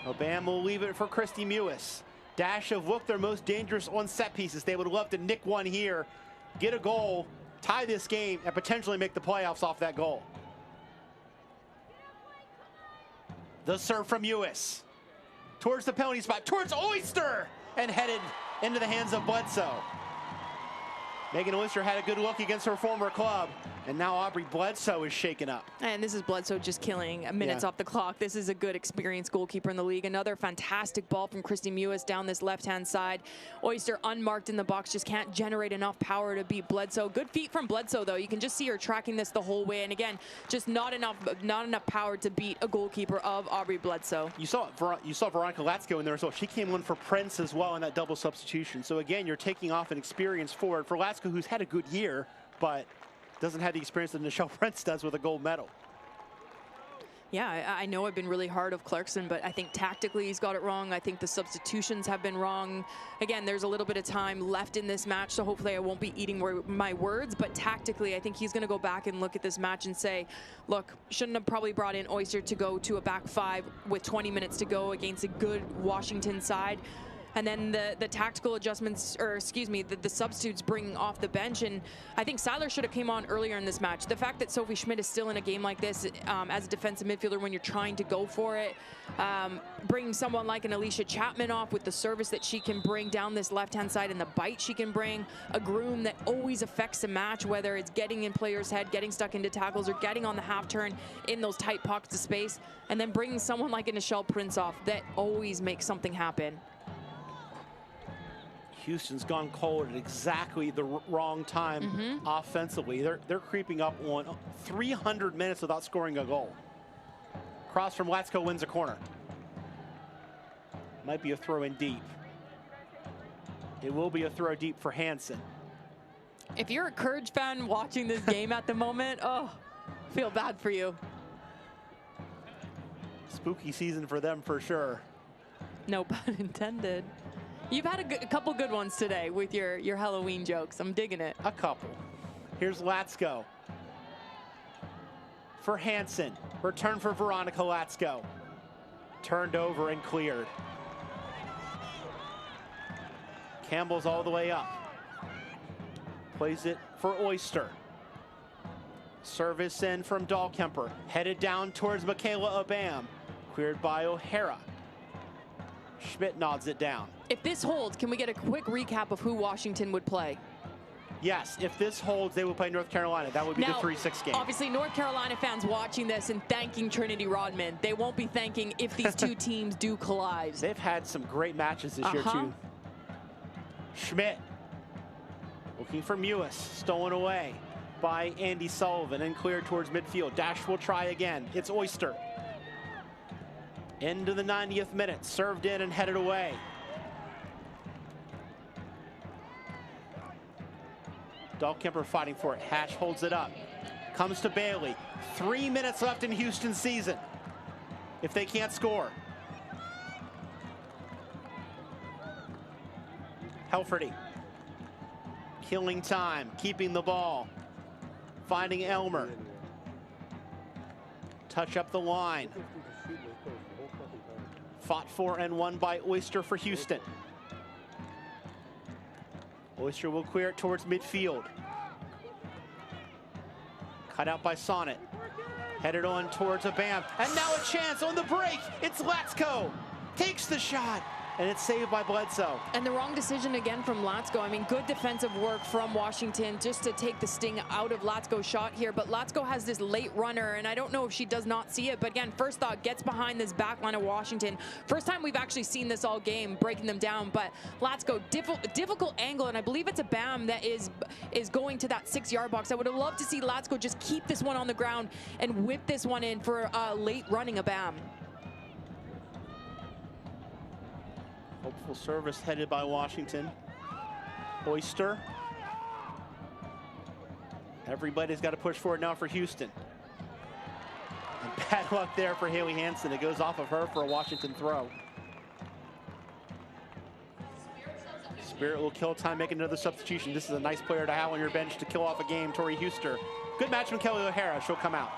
Abam will leave it for Christy Mewis. Dash have looked their most dangerous on set pieces. They would love to nick one here, get a goal, tie this game, and potentially make the playoffs off that goal. The serve from Mewis. Towards the penalty spot, towards Oyster, and headed into the hands of Bledsoe. Megan Oyster had a good look against her former club, and now Aubrey Bledsoe is shaken up. And this is Bledsoe just killing minutes off the clock. This is a good, experienced goalkeeper in the league. Another fantastic ball from Christy Mewis down this left-hand side. Oyster unmarked in the box, just can't generate enough power to beat Bledsoe. Good feet from Bledsoe, though. You can just see her tracking this the whole way. And again, just not enough power to beat a goalkeeper of Aubrey Bledsoe. You saw Veronica Latsko in there as well. She came in for Prince as well in that double substitution. So again, you're taking off an experienced forward for Latsko, who's had a good year, but doesn't have the experience that Nichelle Prince does with a gold medal. Yeah, I know I've been really hard of Clarkson, but I think tactically he's got it wrong. I think the substitutions have been wrong. Again, there's a little bit of time left in this match, so hopefully I won't be eating my words, but tactically I think he's going to go back and look at this match and say, look, shouldn't have probably brought in Oyster to go to a back five with 20 minutes to go against a good Washington side. And then the tactical adjustments, or excuse me, the substitutes bringing off the bench. And I think Sadler should have came on earlier in this match. The fact that Sophie Schmidt is still in a game like this as a defensive midfielder when you're trying to go for it, bringing someone like an Alicia Chapman off with the service that she can bring down this left-hand side and the bite she can bring, a Groom that always affects a match, whether it's getting in players' head, getting stuck into tackles, or getting on the half turn in those tight pockets of space, and then bringing someone like a Nichelle Prince off that always makes something happen. Houston's gone cold at exactly the wrong time offensively. They're creeping up on 300 minutes without scoring a goal. Cross from Latsko wins a corner. Might be a throw in deep. It will be a throw deep for Hansen. If you're a Courage fan watching this game at the moment, oh, feel bad for you. Spooky season for them for sure. No pun intended. You've had a couple good ones today with your Halloween jokes. I'm digging it. A couple. Here's Latsko for Hansen. Return for Veronica Latsko. Turned over and cleared. Campbell's all the way up. Plays it for Oyster. Service in from Dahlkemper. Headed down towards Michaela Abam. Cleared by O'Hara. Schmidt nods it down. If this holds, can we get a quick recap of who Washington would play? Yes, if this holds, they will play North Carolina. That would be now, the 3-6 game. Obviously, North Carolina fans watching this and thanking Trinity Rodman. They won't be thanking if these two teams do collide. They've had some great matches this year, too. Schmidt looking for Mewis. Stolen away by Andy Sullivan and cleared towards midfield. Dash will try again. It's Oyster. Into the 90th minute. Served in and headed away. Dahlkemper fighting for it. Hatch holds it up. Comes to Bailey. 3 minutes left in Houston's season. If they can't score. Helferty. Killing time. Keeping the ball. Finding Elmer. Touch up the line. Fought for and won by Oyster for Houston. Oyster will clear it towards midfield. Cut out by Sonnet. Headed on towards a BAM. And now a chance on the break. It's Latsko. Takes the shot. And it's saved by Bledsoe. And the wrong decision again from Latsko. I mean, good defensive work from Washington just to take the sting out of Latsko's shot here. But Latsko has this late runner, and I don't know if she does not see it. But again, first thought, gets behind this back line of Washington. First time we've actually seen this all game, breaking them down. But Latsko, difficult angle, and I believe it's a BAM that is going to that 6-yard box. I would have loved to see Latsko just keep this one on the ground and whip this one in for late running a BAM. Hopeful service headed by Washington. Oyster. Everybody's got to push forward now for Houston. And bad luck there for Haley Hansen. It goes off of her for a Washington throw. Spirit will kill time, make another substitution. This is a nice player to have on your bench to kill off a game. Tori Huster. Good match from Kelly O'Hara. She'll come out.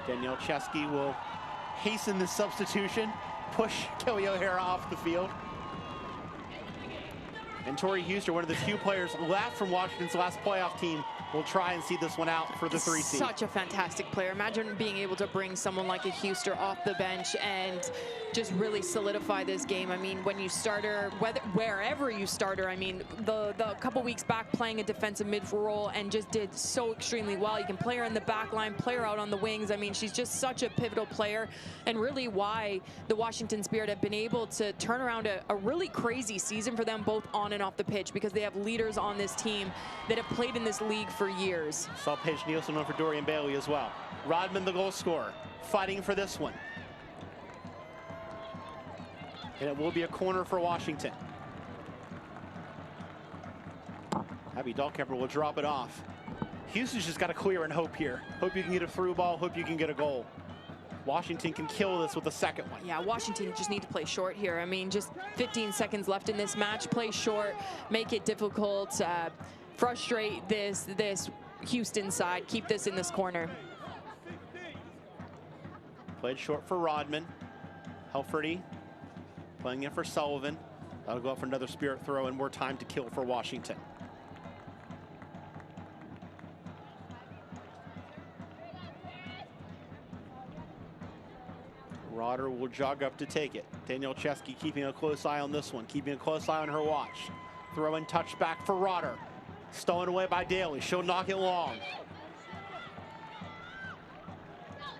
Danielle Chesky will hasten the substitution, push Kelly O'Hara off the field. And Tori Huster, one of the few players left from Washington's last playoff team, will try and see this one out for the 3 seed. Such a fantastic player. Imagine being able to bring someone like a Huster off the bench and just really solidify this game. I mean, when you start her, wherever you start her, I mean, the couple weeks back playing a defensive mid role and just did so extremely well. You can play her in the back line, play her out on the wings. I mean, she's just such a pivotal player, and really why the Washington Spirit have been able to turn around a really crazy season for them, both on and off the pitch, because they have leaders on this team that have played in this league for years. Saw Paige Nielsen on for Dorian Bailey as well. Rodman, the goal scorer, fighting for this one. And it will be a corner for Washington. Abby Dahlkemper will drop it off. Houston's just got to clear and hope here. Hope you can get a through ball, hope you can get a goal. Washington can kill this with a second one. Yeah, Washington just need to play short here. I mean, just 15 seconds left in this match. Play short, make it difficult, frustrate this Houston side, keep this in this corner. Played short for Rodman. Helferty playing it for Sullivan. That'll go up for another Spirit throw and more time to kill for Washington. Rodder will jog up to take it. Danielle Chesky keeping a close eye on this one, keeping a close eye on her watch. Throw and touch back for Rodder. Stolen away by Daly. She'll knock it long.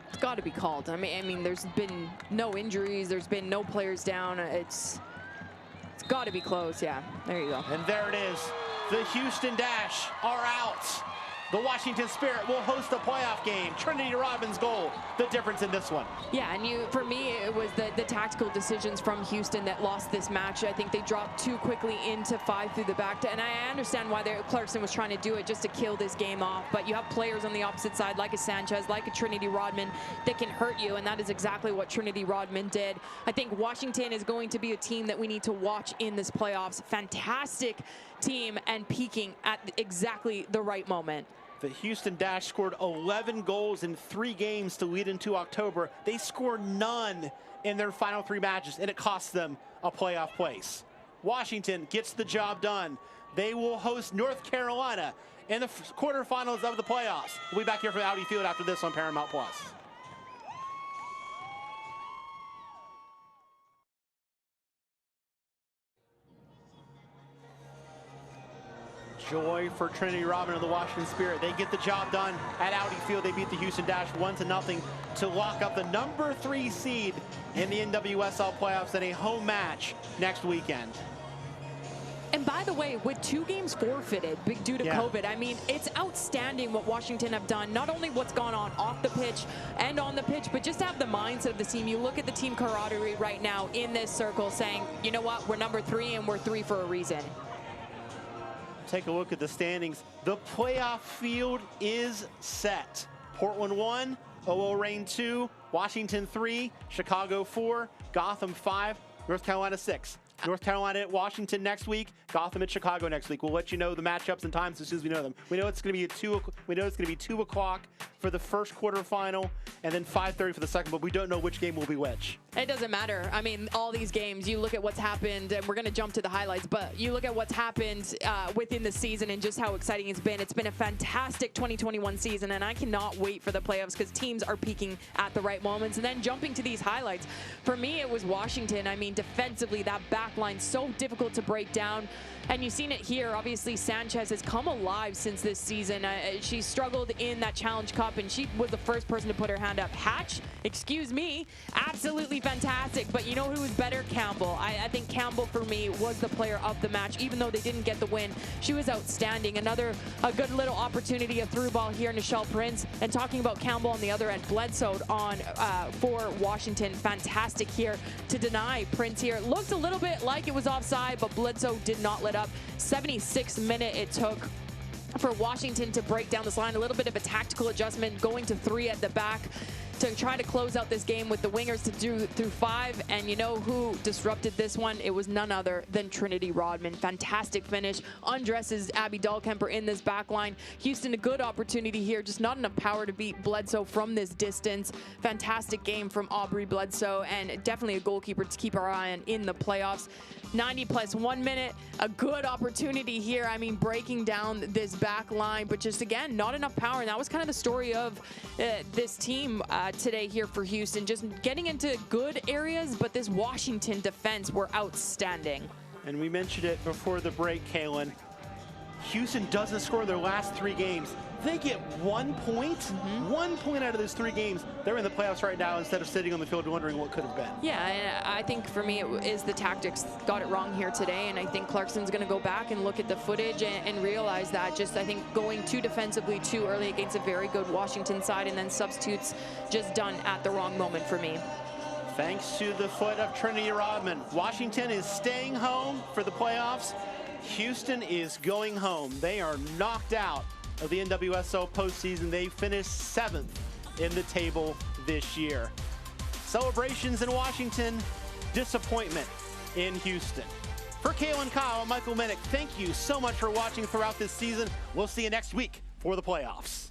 It's got to be called. I mean, there's been no injuries. There's been no players down. It's got to be close. Yeah, there you go. And there it is. The Houston Dash are out. The Washington Spirit will host a playoff game. Trinity Rodman's goal, the difference in this one. Yeah, and for me, it was the tactical decisions from Houston that lost this match. I think they dropped too quickly into 5 through the back. And I understand why Clarkson was trying to do it, just to kill this game off. But you have players on the opposite side, like a Sanchez, like a Trinity Rodman, that can hurt you. And that is exactly what Trinity Rodman did. I think Washington is going to be a team that we need to watch in this playoffs. Fantastic team and peaking at exactly the right moment. The Houston Dash scored 11 goals in 3 games to lead into October. They scored none in their final 3 matches, and it cost them a playoff place. Washington gets the job done. They will host North Carolina in the quarterfinals of the playoffs. We'll be back here from Audi Field after this on Paramount Plus. Joy for Trinity Rodman of the Washington Spirit. They get the job done at Audi Field. They beat the Houston Dash 1-0 to lock up the number 3 seed in the NWSL playoffs in a home match next weekend. And by the way, with 2 games forfeited due to COVID, I mean, it's outstanding what Washington have done. Not only what's gone on off the pitch and on the pitch, but just to have the mindset of the team. You look at the team camaraderie right now in this circle saying, you know what, we're number 3 and we're 3 for a reason. Take a look at the standings. The playoff field is set. Portland 1, OO Reign 2, Washington 3, Chicago 4, Gotham 5, North Carolina 6. North Carolina at Washington next week, Gotham at Chicago next week. We'll let you know the matchups and times as soon as we know them. We know it's going to be at 2. We know it's going to be 2 o'clock for the first quarterfinal, and then 5:30 for the second. But we don't know which game will be which. It doesn't matter. I mean, all these games, you look at what's happened, and we're going to jump to the highlights, but you look at what's happened within the season and just how exciting it's been. It's been a fantastic 2021 season, and I cannot wait for the playoffs because teams are peaking at the right moments. And then jumping to these highlights, for me, it was Washington. I mean, defensively, that back line, so difficult to break down. And you've seen it here. Obviously, Sanchez has come alive since this season. She struggled in that Challenge Cup, and she was the first person to put her hand up. Hatch, excuse me, absolutely fantastic. But you know who was better? Campbell. I think Campbell, for me, was the player of the match. Even though they didn't get the win, she was outstanding. A good little opportunity, a through ball here, Nichelle Prince. And talking about Campbell on the other end, Bledsoe on for Washington. Fantastic here to deny Prince here. Looked a little bit like it was offside, but Bledsoe did not let up. 76th minute it took for Washington to break down this line. A little bit of a tactical adjustment, going to 3 at the back to try to close out this game with the wingers to do through 5. And you know who disrupted this one? It was none other than Trinity Rodman. Fantastic finish. Undresses Abby Dahlkemper in this back line. Houston, a good opportunity here. Just not enough power to beat Bledsoe from this distance. Fantastic game from Aubrey Bledsoe, and definitely a goalkeeper to keep our eye on in the playoffs. 90 plus 1 minute, a good opportunity here. I mean, breaking down this back line, but just again, not enough power. And that was kind of the story of this team today here for Houston, just getting into good areas, but this Washington defense were outstanding. And we mentioned it before the break, Kaylin. Houston doesn't score their last 3 games. They get 1 point, 1 point out of those 3 games. They're in the playoffs right now instead of sitting on the field wondering what could have been. Yeah, and I think for me it is the tactics got it wrong here today, and I think Clarkson's going to go back and look at the footage and realize that. Just I think going too defensively too early against a very good Washington side, and then substitutes just done at the wrong moment for me. Thanks to the foot of Trinity Rodman, Washington is staying home for the playoffs. Houston is going home. They are knocked out of the NWSL postseason. They finished 7th in the table this year. Celebrations in Washington, disappointment in Houston. For Kaylin Kyle, I'm Michael Minnick. Thank you so much for watching throughout this season. We'll see you next week for the playoffs.